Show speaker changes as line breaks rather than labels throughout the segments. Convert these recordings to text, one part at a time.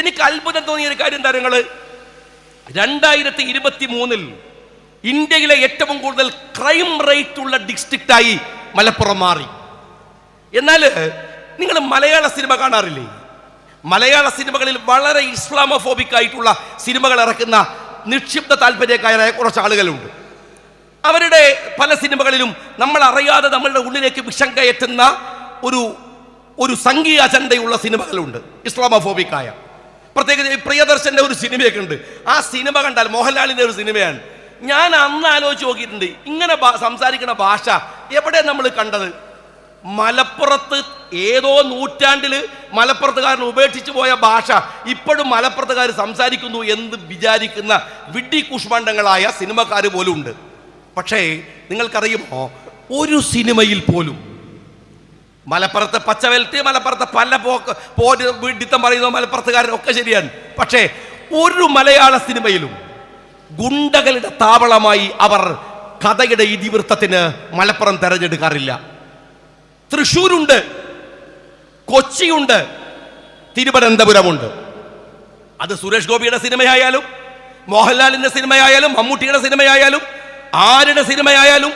എനിക്ക് അത്ഭുതം തോന്നിയ ഒരു കാര്യം താരങ്ങൾ, 2023 ഇന്ത്യയിലെ ഏറ്റവും കൂടുതൽ ക്രൈം റേറ്റ് ഉള്ള ഡിസ്ട്രിക്റ്റായി മലപ്പുറം മാറി. എന്നാൽ നിങ്ങൾ മലയാള സിനിമ കാണാറില്ലേ? മലയാള സിനിമകളിൽ വളരെ ഇസ്ലാമോഫോബിക് ആയിട്ടുള്ള സിനിമകൾ ഇറക്കുന്ന നിക്ഷിപ്ത താല്പര്യക്കാരായ കുറച്ച് ആളുകളുണ്ട്. അവരുടെ പല സിനിമകളിലും നമ്മൾ അറിയാതെ നമ്മളുടെ ഉള്ളിലേക്ക് വിഷം കയറ്റുന്ന ഒരു സംഘീയ അജണ്ടയുള്ള സിനിമകളുണ്ട്, ഇസ്ലാമോഫോബിക്കായ. പ്രത്യേകിച്ച് പ്രിയദർശന്റെ ഒരു സിനിമയൊക്കെ ഉണ്ട്. ആ സിനിമ കണ്ടാൽ, മോഹൻലാലിന്റെ ഒരു സിനിമയാണ്, ഞാൻ അന്ന് ആലോചിച്ച് നോക്കിയിട്ടുണ്ട്, ഇങ്ങനെ സംസാരിക്കുന്ന ഭാഷ എവിടെ നമ്മൾ കണ്ടത്? മലപ്പുറത്ത് ഏതോ നൂറ്റാണ്ടിൽ മലപ്പുറത്തുകാരൻ ഉപേക്ഷിച്ചു പോയ ഭാഷ ഇപ്പോഴും മലപ്പുറത്തുകാർ സംസാരിക്കുന്നു എന്ന് വിചാരിക്കുന്ന വിഡ്ഢി കുഷ്മാണ്ഡങ്ങളായ സിനിമക്കാർ പോലും ഉണ്ട്. പക്ഷേ നിങ്ങൾക്കറിയുമോ, ഒരു സിനിമയിൽ പോലും മലപ്പുറത്തെ പച്ചവെൽറ്റ്, മലപ്പുറത്തെ പല വിഡിത്തം പറയുന്ന മലപ്പുറത്തുകാരനൊക്കെ ശരിയാണ്, പക്ഷേ ഒരു മലയാള സിനിമയിലും ഗുണ്ടകളുടെ താവളമായി അവർ കഥയുടെ ഇതിവൃത്തത്തിന് മലപ്പുറം തെരഞ്ഞെടുക്കാറില്ല. തൃശ്ശൂരുണ്ട്, കൊച്ചിയുണ്ട്, തിരുവനന്തപുരമുണ്ട്. അത് സുരേഷ് ഗോപിയുടെ സിനിമയായാലും മോഹൻലാലിന്റെ സിനിമയായാലും മമ്മൂട്ടിയുടെ സിനിമയായാലും ആരുടെ സിനിമയായാലും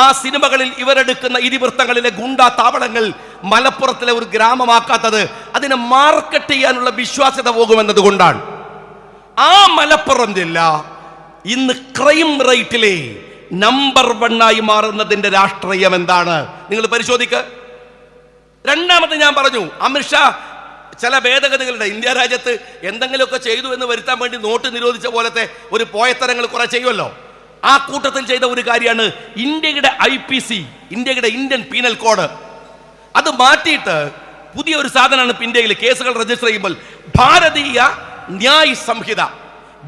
ആ സിനിമകളിൽ ഇവരെടുക്കുന്ന ഇതിവൃത്തങ്ങളിലെ ഗുണ്ടാ താവളങ്ങൾ മലപ്പുറത്തിലെ ഒരു ഗ്രാമമാക്കാത്തത് അതിനെ മാർക്കറ്റ് ചെയ്യാനുള്ള വിശ്വാസ്യത പോകുമെന്നത് കൊണ്ടാണ്. ആ മലപ്പുറം ജില്ല ഇന്ന് ക്രൈം റേറ്റിലെ നമ്പർ 1 മാറുന്നതിന്റെ രാഷ്ട്രീയം എന്താണ് നിങ്ങൾ പരിശോധിക്കുക. രണ്ടാമത്തെ ഞാൻ പറഞ്ഞു, അമിത്ഷാ ചില ഭേദഗതികളുടെ ഇന്ത്യ രാജ്യത്ത് എന്തെങ്കിലുമൊക്കെ ചെയ്തു എന്ന് വരുത്താൻ വേണ്ടി നോട്ട് നിരോധിച്ച പോലത്തെ ഒരു പോയത്തരങ്ങൾ കുറെ ചെയ്യുമല്ലോ. ആ കൂട്ടത്തിൽ ചെയ്ത ഒരു കാര്യമാണ് ഇന്ത്യയുടെ IPC, ഇന്ത്യയുടെ ഇന്ത്യൻ പീനൽ കോഡ്. അത് മാറ്റിയിട്ട് പുതിയ ഒരു സാധനമാണ് ഇന്ത്യയിൽ കേസുകൾ രജിസ്റ്റർ ചെയ്യുമ്പോൾ ഭാരതീയ ന്യായ് സംഹിത,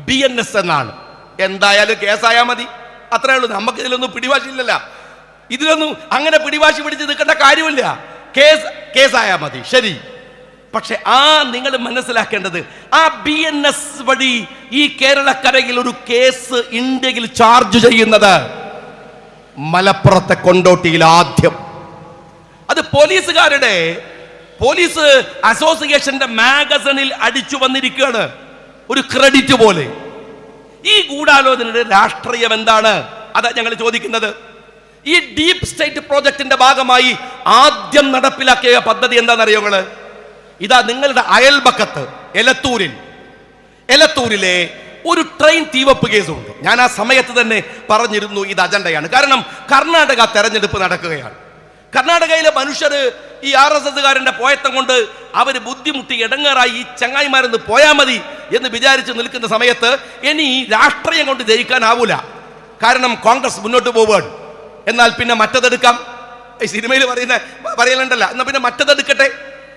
BNS എന്നാണ്. എന്തായാലും കേസായാൽ മതി, അത്രേ ഉള്ളൂ. നമുക്ക് ഇതിലൊന്നും പിടിവാശിയില്ലല്ല, ഇതിലൊന്നും അങ്ങനെ പിടിവാശി പിടിച്ച് നിൽക്കേണ്ട കാര്യമില്ല. കേസായാൽ മതി, ശരി. പക്ഷെ നിങ്ങൾ മനസ്സിലാക്കേണ്ടത്, ആ BNS വഴി ഈ കേരളക്കരയിൽ ഒരു കേസ് ഇന്ത്യയിൽ ചാർജ് ചെയ്യുന്നത് മലപ്പുറത്തെ കൊണ്ടോട്ടിയിൽ ആദ്യം. അത് പോലീസ് അസോസിയേഷന്റെ മാഗസിനിൽ അടിച്ചു വന്നിരിക്കുകയാണ്, ഒരു ക്രെഡിറ്റ് പോലെ. ഈ ഗൂഢാലോചനയുടെ രാഷ്ട്രീയം എന്താണ്? അതാ ഞങ്ങൾ ചോദിക്കുന്നത്. ഈ ഡീപ് സ്റ്റേറ്റ് പ്രോജക്റ്റിന്റെ ഭാഗമായി ആദ്യം നടപ്പിലാക്കിയ പദ്ധതി എന്താണെന്നറിയോ നിങ്ങള്? ഇതാ നിങ്ങളുടെ അയൽപക്കത്ത് എലത്തൂരിലെ ഒരു ട്രെയിൻ തീവപ്പ് കേസുണ്ട്. ഞാൻ ആ സമയത്ത് തന്നെ പറഞ്ഞിരുന്നു ഇത് അജണ്ടയാണ്. കാരണം കർണാടക തെരഞ്ഞെടുപ്പ് നടക്കുകയാണ്. കർണാടകയിലെ മനുഷ്യർ ഈ RSSകാരന്റെ പോയത്തം കൊണ്ട് അവർ ബുദ്ധിമുട്ടി ഇടങ്ങേറായി ഈ ചങ്ങായിമാരെന്ന് പോയാൽ മതി എന്ന് വിചാരിച്ച് നിൽക്കുന്ന സമയത്ത് ഇനി രാഷ്ട്രീയം കൊണ്ട് ജയിക്കാനാവൂല, കാരണം കോൺഗ്രസ് മുന്നോട്ട് പോവുകയാണ്. എന്നാൽ പിന്നെ മറ്റതെടുക്കാം. ഈ സിനിമയിൽ പറയലുണ്ടല്ല, എന്നാൽ പിന്നെ മറ്റതെടുക്കട്ടെ.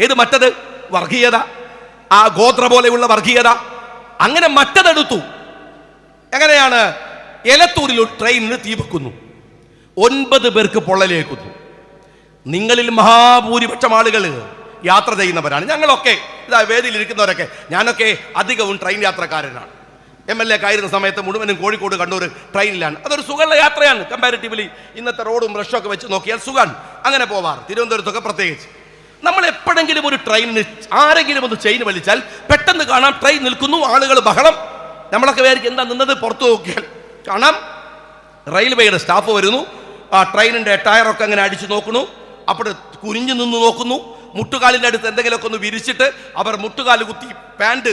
ഏത് മറ്റത്? വർഗീയത, ആ ഗോത്ര പോലെയുള്ള വർഗീയത. അങ്ങനെ മറ്റതെടുത്തു. എങ്ങനെയാണ്? എലത്തൂരിൽ ഒരു ട്രെയിനിന് തീ വെക്കുന്നു, 9 പേർക്ക് പൊള്ളലേക്കുന്നു. നിങ്ങളിൽ മഹാഭൂരിപക്ഷം ആളുകൾ യാത്ര ചെയ്യുന്നവരാണ്. ഞങ്ങളൊക്കെ ഇതാ വേദിയിൽ ഇരിക്കുന്നവരൊക്കെ, ഞാനൊക്കെ അധികവും ട്രെയിൻ യാത്രക്കാരനാണ്. MLA ആയിരുന്ന സമയത്ത് മുഴുവനും കോഴിക്കോട് കണ്ണൂർ ട്രെയിനിലാണ്. അതൊരു സുഖമുള്ള യാത്രയാണ്. കമ്പാരിറ്റീവ്ലി ഇന്നത്തെ റോഡും റഷൊക്കെ വെച്ച് നോക്കിയാൽ സുഖമാണ്. അങ്ങനെ പോവാറ്, തിരുവനന്തപുരത്തൊക്കെ പ്രത്യേകിച്ച്. നമ്മൾ എപ്പോഴെങ്കിലും ഒരു ട്രെയിനിന് ആരെങ്കിലും ഒന്ന് ചെയിൻ വലിച്ചാൽ പെട്ടെന്ന് കാണാം ട്രെയിൻ നിൽക്കുന്നു, ആളുകൾ ബഹളം. നമ്മളൊക്കെ വിചാരിക്കും എന്താ നിന്നത്? പുറത്തു നോക്കിയാൽ കാണാം റെയിൽവേയുടെ സ്റ്റാഫ് വരുന്നു, ആ ട്രെയിനിൻ്റെ ടയറൊക്കെ അങ്ങനെ അടിച്ചു നോക്കുന്നു, അപ്പോൾ കുനിഞ്ഞു നിന്ന് നോക്കുന്നു. മുട്ടുകാലിൻ്റെ അടുത്ത് എന്തെങ്കിലുമൊക്കെ ഒന്ന് വിരിച്ചിട്ട് അവർ മുട്ടുകാല് കുത്തി, പാൻറ്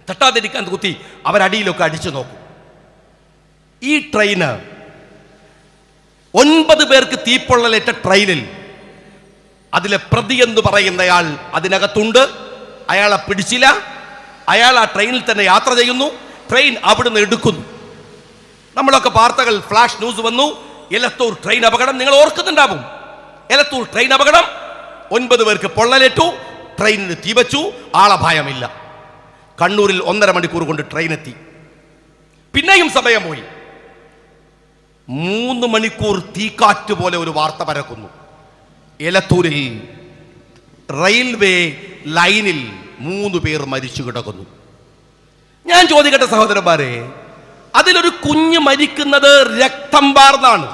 തട്ടാതിരിക്കാൻ കുത്തി അവരടിയിലൊക്കെ അടിച്ചു നോക്കും. ഈ ട്രെയിന് 9 പേർക്ക് തീപ്പൊള്ളലേറ്റ ട്രെയിനിൽ അതിലെ പ്രതി എന്ന് പറയുന്നയാൾ അതിനകത്തുണ്ട്. അയാളെ പിടിച്ചില്ല, അയാൾ ആ ട്രെയിനിൽ തന്നെ യാത്ര ചെയ്യുന്നു. ട്രെയിൻ അവിടുന്ന് എടുക്കുന്നു. നമ്മളൊക്കെ വാർത്തകൾ ഫ്ലാഷ് ന്യൂസ് വന്നു, എലത്തൂർ ട്രെയിൻ അപകടം. നിങ്ങൾ ഓർക്കുന്നുണ്ടാവും, എലത്തൂർ ട്രെയിൻ അപകടം, 9 പേർക്ക് പൊള്ളലേറ്റു, ട്രെയിനിന് തീവച്ചു, ആളപായമില്ല. കണ്ണൂരിൽ 1.5 മണിക്കൂർ കൊണ്ട് ട്രെയിൻ എത്തി. പിന്നെയും സമയം പോയി. 3 മണിക്കൂർ തീക്കാറ്റ് പോലെ ഒരു വാർത്ത പരക്കുന്നു. എലത്തൂരിൽ റെയിൽവേ ലൈനിൽ 3 പേർ മരിച്ചു കിടക്കുന്നു. ഞാൻ ചോദിക്കട്ടെ സഹോദരന്മാരെ, അതിലൊരു കുഞ്ഞ് മരിക്കുന്നത് രക്തം വാർന്നാണ്,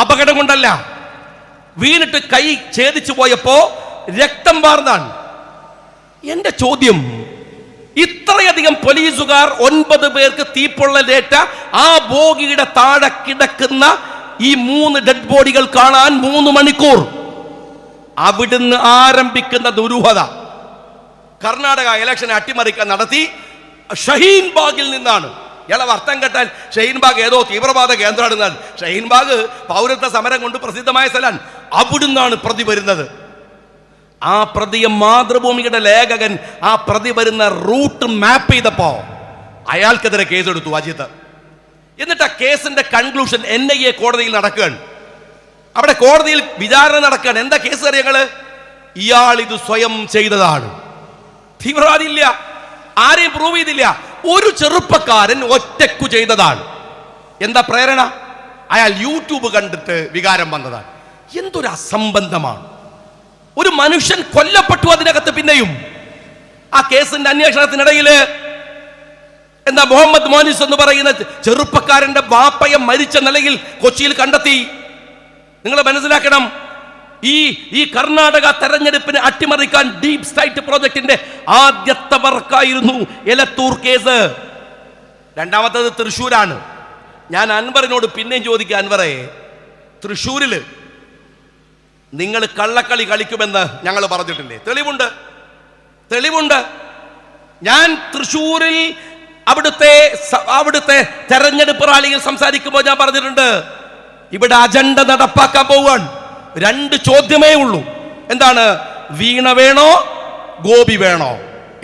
അപകടം കൊണ്ടല്ല. വീണിട്ട് കൈ ഛേദിച്ചു പോയപ്പോ രക്തം വാർന്നാണ്. എന്റെ ചോദ്യം, ഇത്രയധികം പോലീസുകാർ 9 പേർക്ക് തീപ്പൊള്ളലേറ്റ ആ ബോഗിയുടെ താഴെ കിടക്കുന്ന ഈ 3 ഡെഡ് ബോഡികൾ കാണാൻ 3 മണിക്കൂർ. അവിടുന്ന് ആരംഭിക്കുന്ന ദുരൂഹത കർണാടക ഇലക്ഷൻ അട്ടിമറിക്കാൻ നടത്തി ഷഹീൻ ബാഗിൽ നിന്നാണ്. ഇയാളെ അർത്ഥം കേട്ടാൽ ഷഹീൻ ബാഗ് ഏതോ തീവ്രവാദ കേന്ദ്രമാണെന്നാണ്. ഷഹീൻ ബാഗ് പൗരത്വ സമരം കൊണ്ട് പ്രസിദ്ധമായ സ്ഥലമാണ്. അവിടുന്നാണ് പ്രതി വരുന്നത്. ആ പ്രതിയെ മാതൃഭൂമിയുടെ ലേഖകൻ ആ പ്രതി വരുന്ന റൂട്ട് മാപ്പ് ചെയ്തപ്പോ അയാൾക്കെതിരെ കേസെടുത്തു അജിത്ത്. എന്നിട്ട് ആ കേസിന്റെ കൺക്ലൂഷൻ NIA കോടതിയിൽ നടക്കുകയാണ്. അവിടെ കോടതിയിൽ വിചാരണ നടക്കുകയാണ്. എന്താ കേസ് അറിയങ്ങള്? ഇയാൾ ഇത് സ്വയം ചെയ്തതാണ്. തീവ്രവാദി ഇല്ല, ആരെയും പ്രൂവ് ചെയ്തില്ല. ഒരു ചെറുപ്പക്കാരൻ ഒറ്റക്കു ചെയ്തതാണ്. എന്താ പ്രേരണ? അയാൾ യൂട്യൂബ് കണ്ടിട്ട് വികാരം വന്നതാണ്. എന്തൊരു അസംബന്ധമാണ്! ഒരു മനുഷ്യൻ കൊല്ലപ്പെട്ടു അതിനകത്ത്. പിന്നെയും ആ കേസിന്റെ അന്വേഷണത്തിനിടയിൽ എന്താ മുഹമ്മദ് മോനിസ് എന്ന് പറയുന്ന ചെറുപ്പക്കാരന്റെ ബാപ്പയെ മരിച്ച നിലയിൽ കൊച്ചിയിൽ കണ്ടെത്തി. നിങ്ങൾ മനസ്സിലാക്കണം, ഈ കർണാടക തെരഞ്ഞെടുപ്പിനെ അട്ടിമറിക്കാൻ ഡീപ് സ്റ്റേറ്റ് പ്രോജക്റ്റിന്റെ ആദ്യത്തെ വർക്കായിരുന്നു എലത്തൂർ കേസ്. രണ്ടാമത്തത് തൃശ്ശൂരാണ്. ഞാൻ അൻവറിനോട് പിന്നെയും ചോദിക്കുക, അൻവറെ, തൃശ്ശൂരില് നിങ്ങൾ കള്ളക്കളി കളിക്കുമെന്ന് ഞങ്ങൾ പറഞ്ഞിട്ടില്ലേ? തെളിവുണ്ട്. ഞാൻ തൃശ്ശൂരിൽ അവിടുത്തെ തെരഞ്ഞെടുപ്പ് റാലിയിൽ സംസാരിക്കുമ്പോൾ ഞാൻ പറഞ്ഞിട്ടുണ്ട്, ഇവിടെ അജണ്ട നടപ്പാക്കാൻ പോവാൻ 2 ചോദ്യമേ ഉള്ളൂ. എന്താണ്? വീണ വേണോ, ഗോപി വേണോ?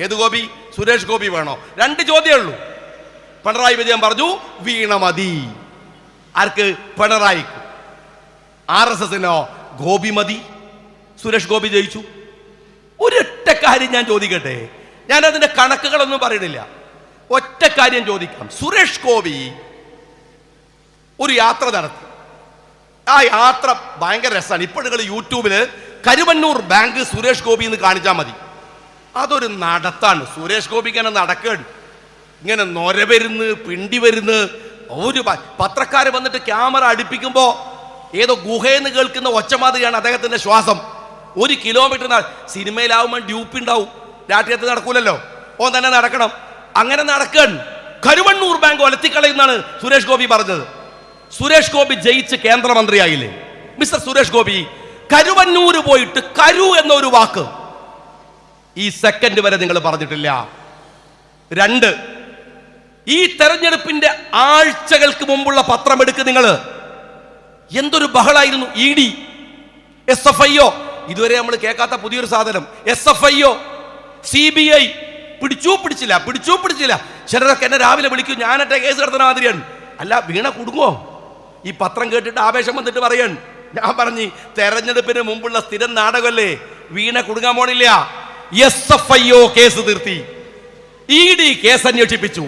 ഏത് ഗോപി? സുരേഷ് ഗോപി വേണോ? 2 ചോദ്യമേ ഉള്ളൂ. പിണറായി വിജയൻ പറഞ്ഞു വീണ മതി. ആർക്ക്? പിണറായിക്ക്. RSSനോ ഗോപി മതി. സുരേഷ് ഗോപി ജയിച്ചു. ഒരൊറ്റ കാര്യം ഞാൻ ചോദിക്കട്ടെ, ഞാൻ അതിന്റെ കണക്കുകളൊന്നും പറയണില്ല, ഒറ്റ കാര്യം ചോദിക്കാം. സുരേഷ് ഗോപി ഒരു യാത്ര നടത്തി. ആ യാത്ര ഭയങ്കര രസമാണ്. ഇപ്പോൾ നിങ്ങൾ യൂട്യൂബില് കരുവന്നൂർ ബാങ്ക് സുരേഷ് ഗോപി എന്ന് കാണിച്ചാൽ മതി. അതൊരു നടത്താണ്. സുരേഷ് ഗോപി ഇങ്ങനെ നടക്കുകയാണ്, ഇങ്ങനെ നൊര വരുന്ന്, പിണ്ടി വരുന്ന്. ഒരു പത്രക്കാർ വന്നിട്ട് ക്യാമറ അടുപ്പിക്കുമ്പോൾ ഏതോ ഗുഹയെന്ന് കേൾക്കുന്ന ഒച്ചമാതിരിയാണ് അദ്ദേഹത്തിന്റെ ശ്വാസം. 1 കിലോമീറ്റർ. സിനിമയിലാവുമ്പോൾ ഡ്യൂപ്പ് ഉണ്ടാവും, രാഷ്ട്രീയത്തിൽ നടക്കൂലല്ലോ. ഓൻ തന്നെ നടക്കണം. അങ്ങനെ നടക്കാൻ കരുവന്നൂർ ബാങ്ക് ഒലത്തിക്കളയുന്നാണ് സുരേഷ് ഗോപി പറഞ്ഞത്. സുരേഷ് ഗോപി ജയിച്ച് കേന്ദ്രമന്ത്രിയായില്ലേ? മിസ്റ്റർ സുരേഷ് ഗോപി, കരുവന്നൂര് പോയിട്ട് കരു എന്നൊരു വാക്ക് ഈ സെക്കൻഡ് വരെ നിങ്ങൾ പറഞ്ഞിട്ടില്ല. 2, ഈ തെരഞ്ഞെടുപ്പിന്റെ ആഴ്ചകൾക്ക് മുമ്പുള്ള പത്രം എടുക്ക് നിങ്ങൾ. എന്തൊരു ബഹളായിരുന്നു. ED, SFIO, ഇതുവരെ നമ്മൾ കേൾക്കാത്ത പുതിയൊരു സാധനം. SFIO, CBI പിടിച്ചില്ല. ചിലരൊക്കെ എന്നെ രാവിലെ വിളിക്കും, ഞാനട്ടെ കേസ് നടത്തുന്ന മാതിരിയാണ്. അല്ല, വീണ കുടുങ്ങോ? ഈ പത്രം കേട്ടിട്ട് ആവേശം വന്നിട്ട് പറയാൻ. ഞാൻ പറഞ്ഞു, തെരഞ്ഞെടുപ്പിന് മുമ്പുള്ള സ്ഥിരം നാടകമല്ലേ, വീണ കുടുങ്ങാൻ പോണില്ല. SFIO കേസ് തീർത്തി, ED കേസ് അന്വേഷിപ്പിച്ചു.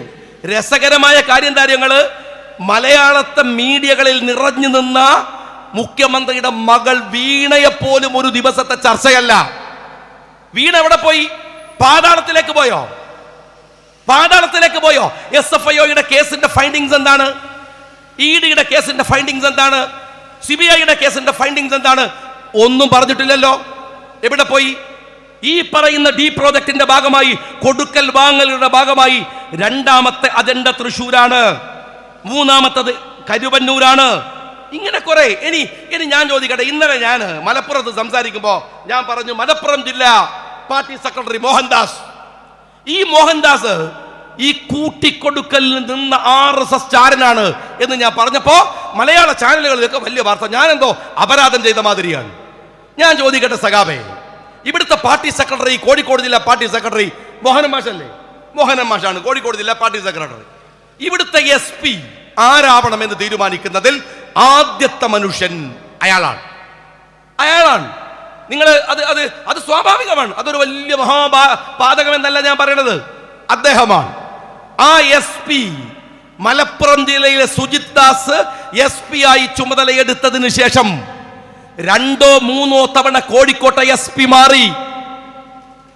രസകരമായ കാര്യങ്ങള്, മലയാളത്തെ മീഡിയകളിൽ നിറഞ്ഞു നിന്ന മുഖ്യമന്ത്രിയുടെ മകൾ വീണയെപ്പോലും ഒരു ദിവസത്തെ ചർച്ചയല്ല. വീണ എവിടെ പോയി? പാതാളത്തിലേക്ക് പോയോ? SFIOയുടെ കേസിന്റെ ഫൈൻഡിങ്സ് എന്താണ്? EDയുടെ കേസിന്റെ ഫൈൻഡിങ്സ് എന്താണ്? CBIയുടെ കേസിന്റെ ഫൈൻഡിങ്സ് എന്താണ്? ഒന്നും പറഞ്ഞിട്ടില്ലല്ലോ. എവിടെ പോയി? ഈ പറയുന്ന ഡി പ്രോജക്റ്റിന്റെ ഭാഗമായി, കൊടുക്കൽ വാങ്ങലുടെ ഭാഗമായി 2ാമത്തെ അജണ്ട തൃശ്ശൂരാണ്, 3ാമത്തത് കരുവന്നൂരാണ്. ഇങ്ങനെ കുറെ. ഇനി ഞാൻ ചോദിക്കട്ടെ, ഇന്നലെ ഞാൻ മലപ്പുറത്ത് സംസാരിക്കുമ്പോ ഞാൻ പറഞ്ഞു, മലപ്പുറം ജില്ലാ പാർട്ടി സെക്രട്ടറി മോഹൻദാസ്, ഈ മോഹൻദാസ് ഈ കൂട്ടിക്കൊടുക്കലിൽ നിന്ന RSS ചാരനാണ് എന്ന് ഞാൻ പറഞ്ഞപ്പോ മലയാള ചാനലുകളിലൊക്കെ വലിയ വാർത്ത. ഞാനെന്തോ അപരാധം ചെയ്ത മാതിരിയാണ്. ഞാൻ ചോദിക്കട്ടെ സഖാബേ, ഇവിടുത്തെ പാർട്ടി സെക്രട്ടറി, കോഴിക്കോട് ജില്ലാ പാർട്ടി സെക്രട്ടറി മോഹനൻ മാഷല്ലേ? മോഹനൻ മാഷാണ് കോഴിക്കോട് ജില്ലാ പാർട്ടി സെക്രട്ടറി. ഇവിടുത്തെ SP ആരാവണമെന്ന് തീരുമാനിക്കുന്നതിൽ ആദ്യത്തെ മനുഷ്യൻ അയാളാണ്. നിങ്ങൾ അത് സ്വാഭാവികമാണ്. അതൊരു വലിയ മഹാപാതകമെന്നല്ല ഞാൻ പറയണത്, അദ്ദേഹമാണ്. ആ SP മലപ്പുറം ജില്ലയിലെ സുജിത് ദാസ് SP ആയി ചുമതലയെടുത്തതിന് ശേഷം 2ഓ 3ഓ തവണ കോഴിക്കോട്ടെ SP മാറി.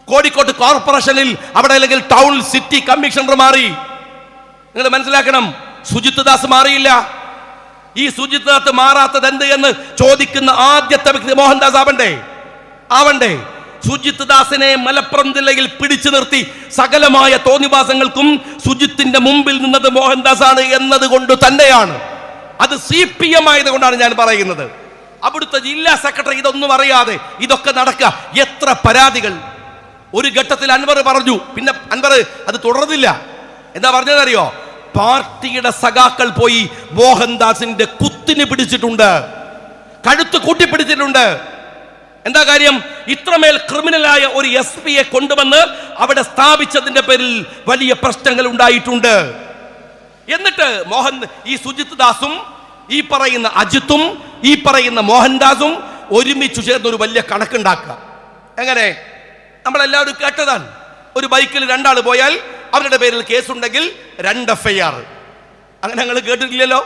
കോഴിക്കോട്ട് കോർപ്പറേഷനിൽ അവിടെ അല്ലെങ്കിൽ ടൗൺ സിറ്റി കമ്മീഷണർ മാറി. നിങ്ങൾ മനസ്സിലാക്കണം, സുജിത് ദാസ് മാറിയില്ല. ഈ സുജിത് ദാസ് മാറാത്തത് എന്ത് എന്ന് ചോദിക്കുന്ന ആദ്യത്തെ വ്യക്തി മോഹൻദാസ് ആവണ്ടേ? സുജിത് ദാസിനെ മലപ്പുറം ജില്ലയിൽ പിടിച്ചു നിർത്തി സകലമായ തോന്നിവാസങ്ങൾക്കും സുജിത്തിന്റെ മുമ്പിൽ നിന്നത് മോഹൻദാസ് ആണ് എന്നതുകൊണ്ട് തന്നെയാണ്. അത് CPM ആയതുകൊണ്ടാണ് ഞാൻ പറയുന്നത്. അവിടുത്തെ ജില്ലാ സെക്രട്ടറി ഇതൊന്നും അറിയാതെ ഇതൊക്കെ നടക്കുക. എത്ര പരാതികൾ ഒരു ഘട്ടത്തിൽ അൻവർ പറഞ്ഞു. പിന്നെ അൻവർ അത് തുടർന്നില്ല. എന്താ പറഞ്ഞതറിയോ? പാർട്ടിയുടെ സഖാക്കൾ പോയി മോഹൻദാസിന്റെ കുത്തിന് പിടിച്ചിട്ടുണ്ട്, കഴുത്ത് കൂട്ടിപ്പിടിച്ചിട്ടുണ്ട്. എന്താ കാര്യം? ഇത്രമേൽ ക്രിമിനലായ ഒരു SP-യെ കൊണ്ടുവന്ന് അവിടെ സ്ഥാപിച്ചതിന്റെ പേരിൽ വലിയ പ്രശ്നങ്ങൾ ഉണ്ടായിട്ടുണ്ട്. എന്നിട്ട് ഈ സുജിത് ദാസും ഈ പറയുന്ന അജിത്തും ഈ പറയുന്ന മോഹൻദാസും ഒരുമിച്ച് ചേർന്ന് ഒരു വലിയ കണക്കുണ്ടാക്കുക. എങ്ങനെ? നമ്മളെല്ലാവരും കേട്ടതാണ്. ഒരു ബൈക്കിൽ 2 ആൾ പോയാൽ അവരുടെ പേരിൽ കേസുണ്ടെങ്കിൽ 2 FIR. അങ്ങനെ ഞങ്ങൾ കേട്ടിട്ടില്ലല്ലോ.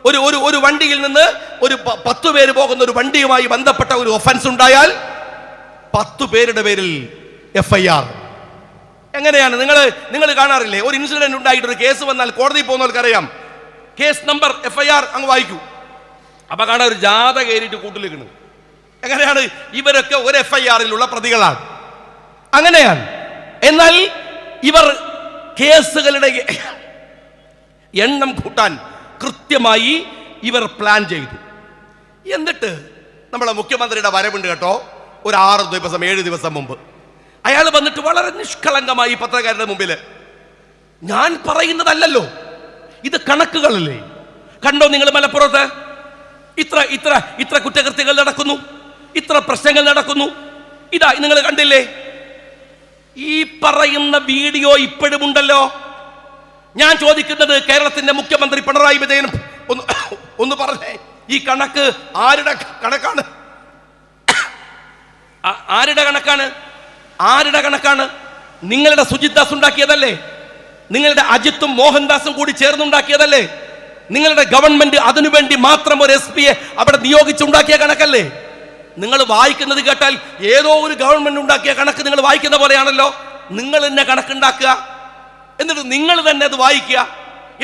ഒരു വണ്ടിയിൽ നിന്ന് ഒരു 10 പേര് പോകുന്ന ഒരു വണ്ടിയുമായി ബന്ധപ്പെട്ട ഒരു ഒഫൻസ് ഉണ്ടായാൽ 10 പേരുടെ പേരിൽ FIR. എങ്ങനെയാണ്? നിങ്ങൾ കാണാറില്ലേ? ഒരു ഇൻസിഡന്റ് ഉണ്ടായിട്ട് ഒരു കേസ് വന്നാൽ കോടതി പോകുന്നവർക്കറിയാം. കേസ് നമ്പർ FIR അങ്ങ് വായിക്കൂ. അപ്പൊ കാണാൻ ഒരു ജാഥ കയറിയിട്ട് കൂട്ടിലിരിക്കുന്നു. എങ്ങനെയാണ്? ഇവരൊക്കെ ഒരു FIR-ലുള്ള പ്രതികളാണ്. അങ്ങനെയാണ്. എന്നാൽ ഇവർ കേസുകളുടെ എണ്ണം കൂട്ടാൻ കൃത്യമായി ഇവർ പ്ലാൻ ചെയ്തു. എന്നിട്ട് നമ്മളെ മുഖ്യമന്ത്രിയുടെ വരവുണ്ട് കേട്ടോ. ഒരു 6 ദിവസം 7 ദിവസം മുമ്പ് അയാൾ വന്നിട്ട് വളരെ നിഷ്കളങ്കമായി പത്രക്കാരുടെ മുമ്പിൽ, ഞാൻ പറയുന്നതല്ലല്ലോ, ഇത് കണക്കുകളല്ലേ, കണ്ടോ നിങ്ങൾ മലപ്പുറത്ത് ഇത്ര കുറ്റകൃത്യങ്ങൾ നടക്കുന്നു, ഇത്ര പ്രശ്നങ്ങൾ നടക്കുന്നു, ഇതാ നിങ്ങൾ കണ്ടില്ലേ? ഈ പറയുന്ന വീഡിയോ ഇപ്പോഴും ഉണ്ടല്ലോ. ഞാൻ ചോദിക്കുന്നത്, കേരളത്തിന്റെ മുഖ്യമന്ത്രി പിണറായി വിജയൻ ഒന്ന് പറഞ്ഞേ, ഈ കണക്ക് ആരുടെ കണക്കാണ്? ആരുടെ കണക്കാണ്? നിങ്ങളുടെ സുജിത് ദാസ് ഉണ്ടാക്കിയതല്ലേ? നിങ്ങളുടെ അജിത്തും മോഹൻദാസും കൂടി ചേർന്നുണ്ടാക്കിയതല്ലേ? നിങ്ങളുടെ ഗവൺമെന്റ് അതിനുവേണ്ടി മാത്രം ഒരു SP-യെ അവിടെ നിയോഗിച്ചുണ്ടാക്കിയ കണക്കല്ലേ? നിങ്ങൾ വായിക്കുന്നത് കേട്ടാൽ ഏതോ ഒരു ഗവൺമെന്റ് ഉണ്ടാക്കിയ കണക്ക് നിങ്ങൾ വായിക്കുന്ന പോലെയാണല്ലോ. നിങ്ങൾ തന്നെ കണക്കുണ്ടാക്കുക, എന്നിട്ട് നിങ്ങൾ തന്നെ അത് വായിക്കുക,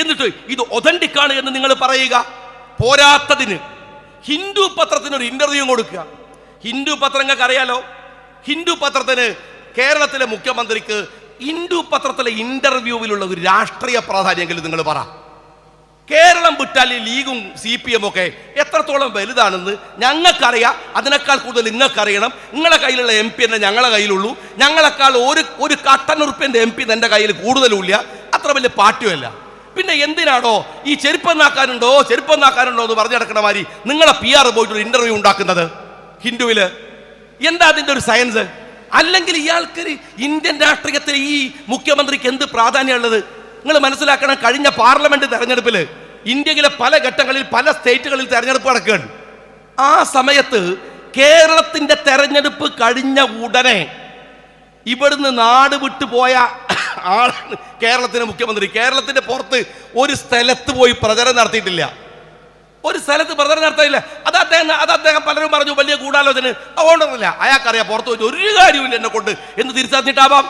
എന്നിട്ട് ഇത് ഒതന്റിക് ആണ് എന്ന് നിങ്ങൾ പറയുക. പോരാത്തതിന് ഹിന്ദു പത്രത്തിന് ഒരു ഇന്റർവ്യൂ കൊടുക്കുക. ഹിന്ദു പത്രങ്ങൾക്ക് അറിയാലോ, ഹിന്ദു പത്രത്തിന് കേരളത്തിലെ മുഖ്യമന്ത്രിക്ക് ഹിന്ദു പത്രത്തിലെ ഇന്റർവ്യൂവിലുള്ള ഒരു രാഷ്ട്രീയ പ്രാധാന്യമെങ്കിലും നിങ്ങൾ പറ. കേരളം വിട്ടാൽ ലീഗും CPM ഒക്കെ എത്രത്തോളം വലുതാണെന്ന് ഞങ്ങൾക്കറിയാം. അതിനേക്കാൾ കൂടുതൽ നിങ്ങൾക്കറിയണം. നിങ്ങളെ കയ്യിലുള്ള MP തന്നെ ഞങ്ങളെ കയ്യിലുള്ളൂ. ഞങ്ങളെക്കാൾ ഒരു കട്ടനുറുപ്പ്യൻ്റെ MP എൻ്റെ കയ്യിൽ കൂടുതലുമില്ല. അത്ര വലിയ പാർട്ടിയുമല്ല. പിന്നെ എന്തിനാണോ ഈ ചെരുപ്പന്നാക്കാനുണ്ടോ എന്ന് പറഞ്ഞു നടക്കണ മാതിരി നിങ്ങളെ PR പോയിട്ടൊരു ഇന്റർവ്യൂ ഉണ്ടാക്കുന്നത് ഹിന്ദുവില്? എന്താ അതിൻ്റെ ഒരു സയൻസ്? അല്ലെങ്കിൽ ഇയാൾക്ക് ഇന്ത്യൻ രാഷ്ട്രീയത്തിൽ ഈ മുഖ്യമന്ത്രിക്ക് എന്ത് പ്രാധാന്യമുള്ളത് നിങ്ങൾ മനസ്സിലാക്കണം. കഴിഞ്ഞ പാർലമെന്റ് തെരഞ്ഞെടുപ്പിൽ ഇന്ത്യയിലെ പല ഘട്ടങ്ങളിൽ പല സ്റ്റേറ്റുകളിൽ തെരഞ്ഞെടുപ്പ് നടക്കുകയാണ്. ആ സമയത്ത് കേരളത്തിന്റെ തെരഞ്ഞെടുപ്പ് കഴിഞ്ഞ ഉടനെ ഇവിടുന്ന് നാട് വിട്ടു പോയ ആളാണ് കേരളത്തിന്റെ മുഖ്യമന്ത്രി. കേരളത്തിന്റെ പുറത്ത് ഒരു സ്ഥലത്ത് പോയി പ്രചരണം നടത്തിയിട്ടില്ല. ഒരു സ്ഥലത്ത് പ്രചരണം നടത്തിയില്ല. അത് അദ്ദേഹം പലരും പറഞ്ഞു വലിയ ഗൂഢാലോചന. അതുകൊണ്ടൊന്നുമില്ല, അയാൾക്കറിയാം പുറത്ത് പോയിട്ട് ഒരു കാര്യമില്ല എന്നെ കൊണ്ട് എന്ന് തിരിച്ചറിഞ്ഞിട്ടാവാം.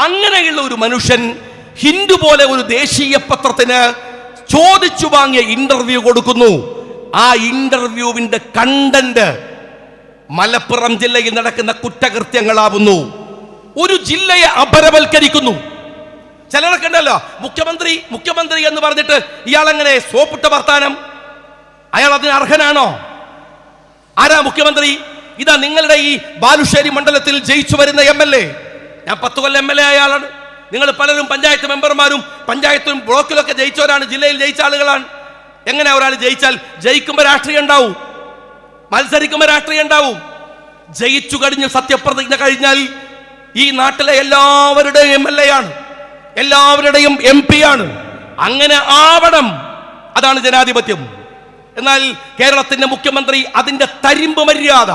അങ്ങനെയുള്ള ഒരു മനുഷ്യൻ ഹിന്ദു പോലെ ഒരു ദേശീയ പത്രത്തിന് ചോദിച്ചു വാങ്ങിയ ഇന്റർവ്യൂ കൊടുക്കുന്നു. ആ ഇന്റർവ്യൂവിന്റെ കണ്ടന്റ് മലപ്പുറം ജില്ലയിൽ നടക്കുന്ന കുറ്റകൃത്യങ്ങളാവുന്നു. ഒരു ജില്ലയെ അപരവൽക്കരിക്കുന്നു. ചിലരൊക്കെ ഉണ്ടല്ലോ, മുഖ്യമന്ത്രി എന്ന് പറഞ്ഞിട്ട് ഇയാൾ എങ്ങനെ സോപ്പിട്ട വർത്താനം? അയാൾ അതിന് അർഹനാണോ? ആരാ മുഖ്യമന്ത്രി? ഇതാ നിങ്ങളുടെ ഈ ബാലുശ്ശേരി മണ്ഡലത്തിൽ ജയിച്ചു വരുന്ന MLA. ഞാൻ 10 കൊല്ലം MLA ആയ ആളാണ്. നിങ്ങൾ പലരും പഞ്ചായത്ത് മെമ്പർമാരും പഞ്ചായത്തും ബ്ലോക്കിലൊക്കെ ജയിച്ചവരാണ്, ജില്ലയിൽ ജയിച്ച ആളുകളാണ്. എങ്ങനെ ഒരാൾ ജയിക്കുമ്പോൾ രാഷ്ട്രീയം ഉണ്ടാവും, മത്സരിക്കുമ്പോൾ രാഷ്ട്രീയം ഉണ്ടാവും. ജയിച്ചു കഴിഞ്ഞ് സത്യപ്രതിജ്ഞ കഴിഞ്ഞാൽ ഈ നാട്ടിലെ എല്ലാവരുടെയും MLA ആണ്, എല്ലാവരുടെയും MP ആണ്. അങ്ങനെ ആവണം. അതാണ് ജനാധിപത്യം. എന്നാൽ കേരളത്തിന്റെ മുഖ്യമന്ത്രി അതിന്റെ തരിമ്പ് മര്യാദ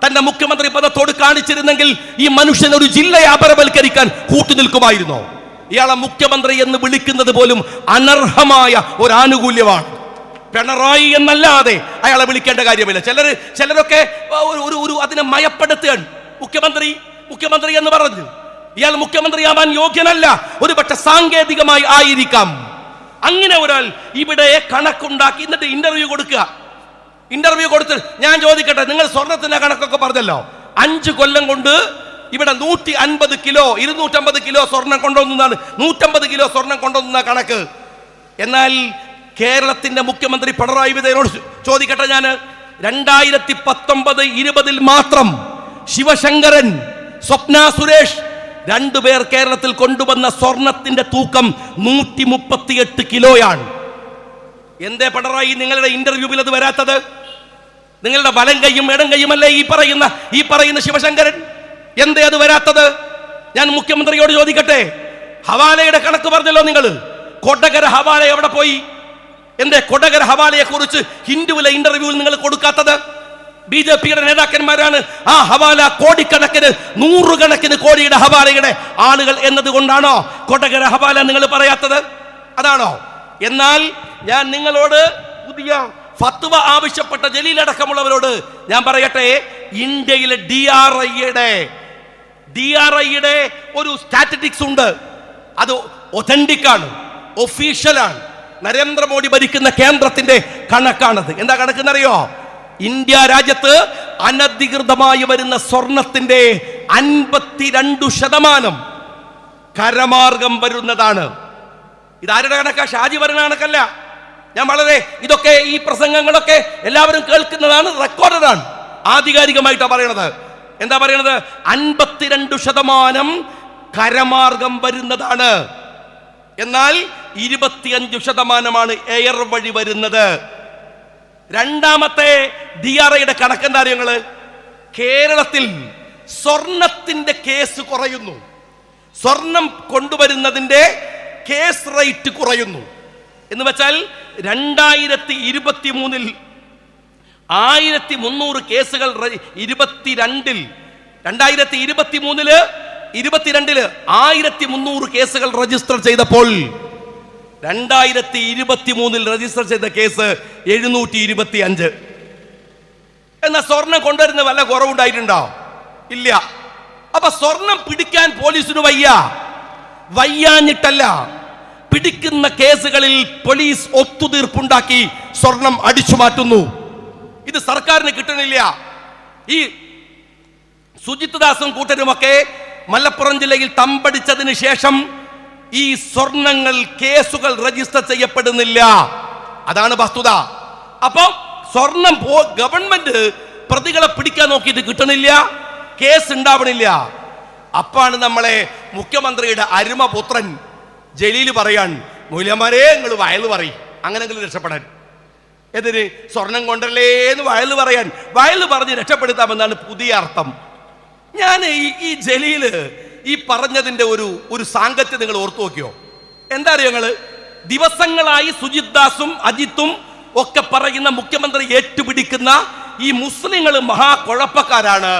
തന്റെ മുഖ്യമന്ത്രി പദത്തോട് കാണിച്ചിരുന്നെങ്കിൽ ഈ മനുഷ്യൻ ഒരു ജില്ലയെ അപരവൽക്കരിക്കാൻ കൂട്ടുനിൽക്കുമായിരുന്നോ? ഇയാളെ മുഖ്യമന്ത്രി എന്ന് വിളിക്കുന്നത് പോലും അനർഹമായ ഒരു ആനുകൂല്യമാണ്. പിണറായി എന്നല്ലാതെ അയാളെ വിളിക്കേണ്ട കാര്യമില്ല. ചിലരൊക്കെ അതിനെ മയപ്പെടുത്തുകയാണ്. മുഖ്യമന്ത്രി എന്ന് പറഞ്ഞു ഇയാൾ മുഖ്യമന്ത്രിയാവാൻ യോഗ്യനല്ല. ഒരു പക്ഷെ സാങ്കേതികമായി ആയിരിക്കാം. അങ്ങനെ ഒരാൾ ഇവിടെ കണക്കുണ്ടാക്കി എന്നിട്ട് ഇന്റർവ്യൂ കൊടുക്കുക. ഇന്റർവ്യൂ കൊടുത്ത് ഞാൻ ചോദിക്കട്ടെ, നിങ്ങൾ സ്വർണത്തിന്റെ കണക്കൊക്കെ പറഞ്ഞല്ലോ, 5 കൊല്ലം കൊണ്ട് ഇവിടെ 150 കിലോ 250 കിലോ സ്വർണം കൊണ്ടുവന്നതാണ്, 150 കിലോ സ്വർണം കൊണ്ടുവന്ന കണക്ക്. എന്നാൽ കേരളത്തിന്റെ മുഖ്യമന്ത്രി പിണറായി വിജയനോട് ചോദിക്കട്ടെ, ഞാൻ 2019-20 മാത്രം ശിവശങ്കരൻ, സ്വപ്ന സുരേഷ് 2 പേർ കേരളത്തിൽ കൊണ്ടുവന്ന സ്വർണത്തിന്റെ തൂക്കം 138 കിലോയാണ്. എന്തേ പിണറായി നിങ്ങളുടെ ഇന്റർവ്യൂവിൽ അത് വരാത്തത്? നിങ്ങളുടെ വലം കൈയും ഇടം കൈയുമല്ലേ ഈ പറയുന്ന ശിവശങ്കരൻ? എന്തേ അത് വരാത്തത്? ഞാൻ മുഖ്യമന്ത്രിയോട് ചോദിക്കട്ടെ. ഹവാലയുടെ കണക്ക് പറഞ്ഞല്ലോ നിങ്ങൾ. കൊടകര ഹവാല എവിടെ പോയി? എന്തേ കൊടകര ഹവാലയെ കുറിച്ച് ഹിന്ദുവിലെ ഇന്റർവ്യൂവിൽ നിങ്ങൾ കൊടുക്കാത്തത്? ബിജെപിയുടെ നേതാക്കന്മാരാണ് ആ ഹവാല കോടിക്കണക്കിന് 100 കണക്കിന് കോടിയുടെ ഹവാലയുടെ ആളുകൾ എന്നതുകൊണ്ടാണോ കൊടകര ഹവാല നിങ്ങൾ പറയാത്തത്? അതാണോ? എന്നാൽ ഞാൻ നിങ്ങളോട് പുതിയ ഫത്വ ആവശ്യപ്പെട്ട ജലീൽ അടക്കമുള്ളവരോട് ഞാൻ പറയട്ടെ, ഇന്ത്യയിലെ DRIയുടെ ഒരു സ്റ്റാറ്റിസ്റ്റിക്സ് ഉണ്ട്. അത് ഒതന്റിക് ആണ്, ഒഫീഷ്യലാണ്. നരേന്ദ്രമോദി ഭരിക്കുന്ന കേന്ദ്രത്തിന്റെ കണക്കാണത്. എന്താ കണക്കെന്നറിയോ? ഇന്ത്യ രാജ്യത്ത് അനധികൃതമായി വരുന്ന സ്വർണത്തിന്റെ 52% കരമാർഗം വരുന്നതാണ്. ഇതാരുടെ കണക്കാ? ഷാജി വരുന്ന കണക്കല്ല. ഞാൻ ഇതൊക്കെ ഈ പ്രസംഗങ്ങളൊക്കെ എല്ലാവരും കേൾക്കുന്നതാണ്, റെക്കോർഡാണ്, ആധികാരികമായിട്ടാണ് പറയണത്. എന്താ പറയണത്? 52% കരമാർഗം വരുന്നതാണ്. എന്നാൽ 25% എയർ വഴി വരുന്നത്. രണ്ടാമത്തെ DRIയുടെ കണക്കെന്താ അറിയങ്ങള്? കേരളത്തിൽ സ്വർണത്തിന്റെ കേസ് കുറയുന്നു, സ്വർണം കൊണ്ടുവരുന്നതിന്റെ കേസ് റേറ്റ് കുറയുന്നു. എന്ന് വെച്ചാൽ 2023 1300 കേസുകൾ 2022 1300 കേസുകൾ രജിസ്റ്റർ ചെയ്തപ്പോൾ 2023 രജിസ്റ്റർ ചെയ്ത കേസ് 725. എന്നാൽ സ്വർണം കൊണ്ടുവരുന്ന വല്ല കുറവുണ്ടായിട്ടുണ്ടോ? ഇല്ല. അപ്പൊ സ്വർണം പിടിക്കാൻ പോലീസിന് വയ്യാഞ്ഞിട്ടല്ല, പിടിക്കുന്ന കേസുകളിൽ പോലീസ് ഒത്തുതീർപ്പുണ്ടാക്കി സ്വർണം അടിച്ചു മാറ്റുന്നു. ഇത് സർക്കാരിന് കിട്ടണില്ല. ഈ സുജിത് ദാസും കൂട്ടരുമൊക്കെ മലപ്പുറം ജില്ലയിൽ തമ്പടിച്ചതിന് ശേഷം ഈ സ്വർണങ്ങൾ കേസുകൾ രജിസ്റ്റർ ചെയ്യപ്പെടുന്നില്ല. അതാണ് വസ്തുത. അപ്പൊ സ്വർണം ഗവൺമെന്റ് പ്രതികളെ പിടിക്കാൻ നോക്കിയിട്ട് കിട്ടണില്ല, കേസ് ഉണ്ടാവണില്ല. അപ്പാണ് നമ്മളെ മുഖ്യമന്ത്രിയുടെ അരുമപുത്രൻ ജലീൽ പറയാൻ, മൂല്യന്മാരെ നിങ്ങൾ വയല് പറയും, അങ്ങനെങ്കിലും രക്ഷപ്പെടാൻ. എതിന് സ്വർണം കൊണ്ടല്ലേ എന്ന് വയല് പറയാൻ, വയല് പറഞ്ഞ് രക്ഷപ്പെടുത്താമെന്നാണ് പുതിയ അർത്ഥം. ഞാൻ ഈ ജലീല് ഈ പറഞ്ഞതിന്റെ ഒരു സാങ്കത്യം നിങ്ങൾ ഓർത്തു നോക്കിയോ? എന്താ അറിയോ നിങ്ങള്? ദിവസങ്ങളായി സുജിത് ദാസും അജിത്തും ഒക്കെ പറയുന്ന മുഖ്യമന്ത്രി ഏറ്റുപിടിക്കുന്ന ഈ മുസ്ലിങ്ങൾ മഹാകുഴപ്പക്കാരാണ്,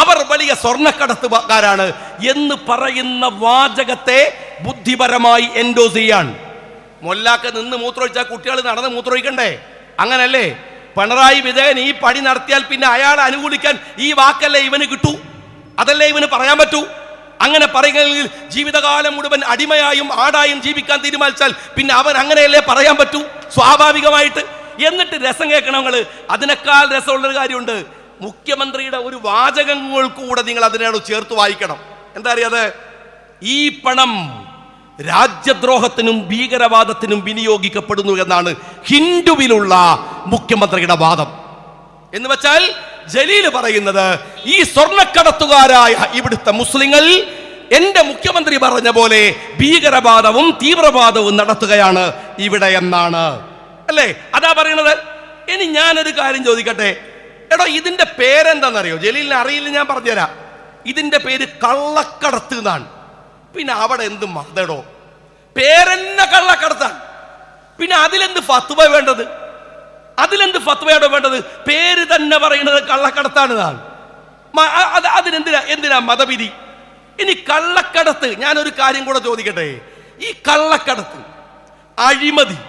അവർ വലിയ സ്വർണ്ണക്കടത്തുകാരാണ് എന്ന് പറയുന്ന വാചകത്തെ ബുദ്ധിപരമായി എൻഡോസ് ചെയ്യാൻ. മൊല്ലാക്ക് നിന്ന് മൂത്രമൊഴിച്ചാൽ കുട്ടികൾ നടന്ന് മൂത്രമൊഴിക്കണ്ടേ? അങ്ങനല്ലേ? പിണറായി വിജയൻ ഈ പണി നടത്തിയാൽ പിന്നെ അയാളെ അനുകൂലിക്കാൻ ഈ വാക്കല്ലേ ഇവന് കിട്ടൂ? അതല്ലേ ഇവന് പറയാൻ പറ്റൂ? അങ്ങനെ പറയുകയാണെങ്കിൽ ജീവിതകാലം മുഴുവൻ അടിമയായും ആടായും ജീവിക്കാൻ തീരുമാനിച്ചാൽ പിന്നെ അവൻ അങ്ങനെയല്ലേ പറയാൻ പറ്റൂ സ്വാഭാവികമായിട്ട്. എന്നിട്ട് രസം കേൾക്കണങ്ങൾ. അതിനേക്കാൾ രസമുള്ളൊരു കാര്യമുണ്ട്. മുഖ്യമന്ത്രിയുടെ ഒരു വാചകങ്ങൾ കൂടെ നിങ്ങൾ അതിനോട് ചേർത്ത് വായിക്കണം. എന്താ അറിയാതെ? ഈ പണം രാജ്യദ്രോഹത്തിനും ഭീകരവാദത്തിനും വിനിയോഗിക്കപ്പെടുന്നു എന്നാണ് ഹിന്ദുവിലുള്ള മുഖ്യമന്ത്രിയുടെ വാദം. എന്ന് വെച്ചാൽ ജലീല് പറയുന്നത് ഈ സ്വർണ്ണക്കടത്തുകാരായ ഇവിടുത്തെ മുസ്ലിങ്ങൾ എന്റെ മുഖ്യമന്ത്രി പറഞ്ഞ പോലെ ഭീകരവാദവും തീവ്രവാദവും നടത്തുകയാണ് ഇവിടെ എന്നാണ്, അല്ലേ? അതാ പറയണത്. ഇനി ഞാനൊരു കാര്യം ചോദിക്കട്ടെ. എടോ, ഇതിന്റെ പേരെന്താണെന്നറിയോ? ജലീലിനെ അറിയില്ല, ഞാൻ പറഞ്ഞുതരാം. ഇതിന്റെ പേര് കള്ളക്കടത്ത് എന്നാണ്. പിന്നെ അവിടെ എന്ത് മതടോ? പേരെന്നെ കള്ളക്കടത്താണ്. പിന്നെ അതിലെന്ത് ഫത്വ വേണ്ടത്? ഫത്വയുടെ വേണ്ടത്? പേര് തന്നെ പറയുന്നത് കള്ളക്കടത്താണ്. എന്തിനാ മതവിധി? ഇനി കള്ളക്കടത്ത്, ഞാനൊരു കാര്യം കൂടെ ചോദിക്കട്ടെ. ഈ കള്ളക്കടത്ത്, അഴിമതി,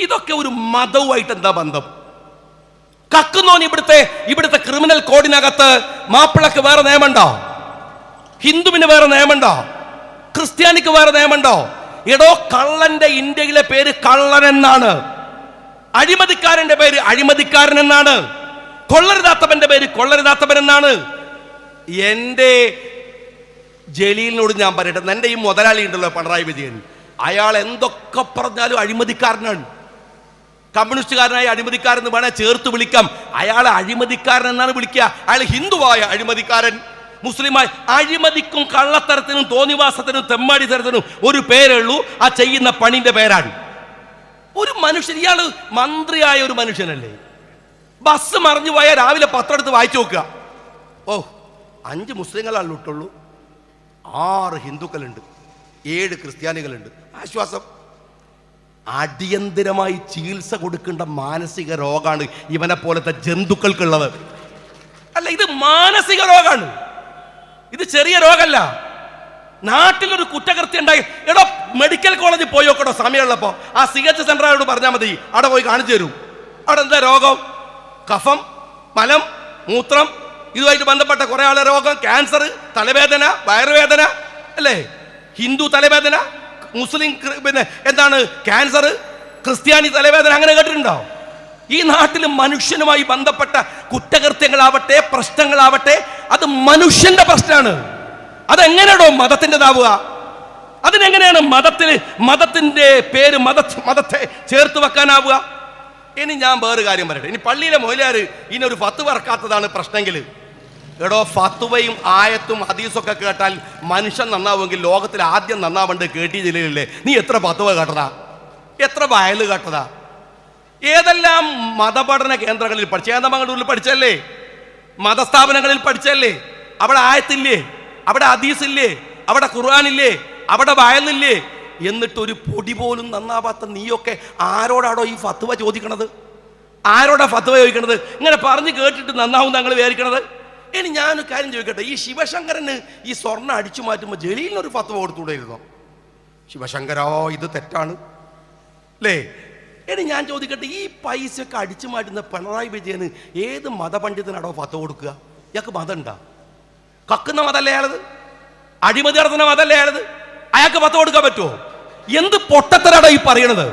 ഇതൊക്കെ ഒരു മതവുമായിട്ട് എന്താ ബന്ധം? കക്കുന്നോൻ ഇവിടുത്തെ ക്രിമിനൽ കോഡിനകത്ത് മാപ്പിളക്ക് വേറെ നിയമമുണ്ടോ? ഹിന്ദുവിന് വേറെ നിയമമുണ്ടോ? ക്രിസ്ത്യാനിക്ക് വേറെ നിയമമുണ്ടോ? എടോ, കള്ളന്റെ ഇന്ത്യയിലെ പേര് കള്ളൻ എന്നാണ്, അഴിമതിക്കാരന്റെ പേര് അഴിമതിക്കാരൻ എന്നാണ്, കൊള്ളരുതാത്തവന്റെ പേര് കൊള്ളരുതാത്തവൻ എന്നാണ്. എൻ്റെ ജലീലിനോട് ഞാൻ പറയട്ടെ, എൻ്റെ ഈ മുതലാളി ഉണ്ടല്ലോ പിണറായി വിജയൻ, അയാൾ എന്തൊക്കെ പറഞ്ഞാലും അഴിമതിക്കാരനാണ്. കമ്മ്യൂണിസ്റ്റുകാരനായ അഴിമതിക്കാരൻ വേണേ ചേർത്ത് വിളിക്കാം. അയാളെ അഴിമതിക്കാരൻ എന്നാണ് വിളിക്കുക. അയാൾ ഹിന്ദുവായ അഴിമതിക്കാരൻ, മുസ്ലിമായ അഴിമതിക്കും കള്ളത്തരത്തിനും തോന്നിവാസത്തിനും തെമ്മാടിത്തരത്തിനും ഒരു പേരേ ഉള്ളൂ, ആ ചെയ്യുന്ന പണിന്റെ പേരാണ്. ഒരു മനുഷ്യൻ, ഇയാൾ മന്ത്രിയായ ഒരു മനുഷ്യനല്ലേ? ബസ് മറിഞ്ഞു പോയാൽ രാവിലെ പത്രം എടുത്ത് വായിച്ചു നോക്കുക. ഓ, 5 മുസ്ലിങ്ങളാണ് ഇട്ടുള്ളൂ, 6 ഹിന്ദുക്കളുണ്ട്, 7 ക്രിസ്ത്യാനികളുണ്ട്. ആശ്വാസം. അടിയന്തരമായി ചികിത്സ കൊടുക്കേണ്ട മാനസിക രോഗമാണ് ഇവനെ പോലത്തെ ജന്തുക്കൾക്കുള്ളത്. അല്ല, ഇത് മാനസിക രോഗമാണ്, ഇത് ചെറിയ രോഗമല്ല. നാട്ടിലൊരു കുറ്റകൃത്യം ഉണ്ടായി, എടോ മെഡിക്കൽ കോളേജിൽ പോയോക്കടോ, സമയമുള്ളപ്പോ ആ CH സെന്ററോട് പറഞ്ഞാൽ മതി, അവിടെ പോയി കാണിച്ചു തരും. അവിടെ എന്താ രോഗം? കഫം, മലം, മൂത്രം, ഇതുമായിട്ട് ബന്ധപ്പെട്ട കുറെ ആളെ രോഗം, ക്യാൻസർ, തലവേദന, വയറുവേദന, അല്ലേ? ഹിന്ദു തലവേദന, മുസ്ലിം പിന്നെ എന്താണ് ക്യാൻസർ, ക്രിസ്ത്യാനി തലവേദന, അങ്ങനെ കേട്ടിട്ടുണ്ടോ? ഈ നാട്ടിൽ മനുഷ്യനുമായി ബന്ധപ്പെട്ട കുറ്റകൃത്യങ്ങളാവട്ടെ, പ്രശ്നങ്ങളാവട്ടെ, അത് മനുഷ്യന്റെ പ്രശ്നമാണ്. അതെങ്ങനെയാണോ മതത്തിൻ്റെതാവുക? അതിനെങ്ങനെയാണ് മതത്തിന്റെ പേര് മതത്തെ ചേർത്ത് വെക്കാനാവുക? ഇനി ഞാൻ വേറെ കാര്യം പറയട്ടെ. ഇനി പള്ളിയിലെ മൊയിലാർ ഇനൊരു ഫത്വ ഇറക്കാത്തതാണ് പ്രശ്നമെങ്കിൽ, എടോ ഫത്വയും ആയത്തും ഹദീസൊക്കെ കേട്ടാൽ മനുഷ്യൻ നന്നാവുമെങ്കിൽ ലോകത്തിൽ ആദ്യം നന്നാവേണ്ടത് KT ജലീലല്ലേ? നീ എത്ര ഫത്വ കേട്ടതാ, എത്ര വയൽ കേട്ടതാ? ഏതെല്ലാം മതപഠന കേന്ദ്രങ്ങളിൽ പഠിച്ച, ഏതമംഗളൂരിൽ പഠിച്ചല്ലേ, മതസ്ഥാപനങ്ങളിൽ പഠിച്ചല്ലേ? അവിടെ ആയത്തില്ലേ, അവിടെ ഹദീസില്ലേ, അവിടെ ഖുർആനില്ലേ, അവിടെ വയലില്ലേ? എന്നിട്ടൊരു പൊടി പോലും നന്നാവാത്ത നീയൊക്കെ ആരോടാടോ ഈ ഫത്വ ചോദിക്കണത്? ആരോടാ ഫത്വ ചോദിക്കണത്? ഇങ്ങനെ പറഞ്ഞ് കേട്ടിട്ട് നന്നാവും താങ്കൾ വിചാരിക്കണത്? ഇനി ഞാനൊരു കാര്യം ചോദിക്കട്ടെ, ഈ ശിവശങ്കരന് ഈ സ്വർണ്ണം അടിച്ചു മാറ്റുമ്പോൾ ജലീലിനൊരു ഫത്വ കൊടുത്തുകൂടെയിരുന്നോ? ശിവശങ്കരോ ഇത് തെറ്റാണ് അല്ലേ? ഇനി ഞാൻ ചോദിക്കട്ടെ, ഈ പൈസയൊക്കെ അടിച്ചു മാറ്റുന്ന പിണറായി വിജയന് ഏത് മതപണ്ഡിതനാടോ ഫത്വ കൊടുക്കുക? ഇയാൾക്ക് മതം ഉണ്ടാ? കക്കുന്ന മതല്ലേ അയാളത്? അഴിമതി നടത്തുന്ന മതല്ലേ അയാളത്? അയാൾക്ക് ഫത്വ കൊടുക്കാൻ പറ്റുമോ? എന്ത് പൊട്ടത്തരാടോ ഈ പറയണത്?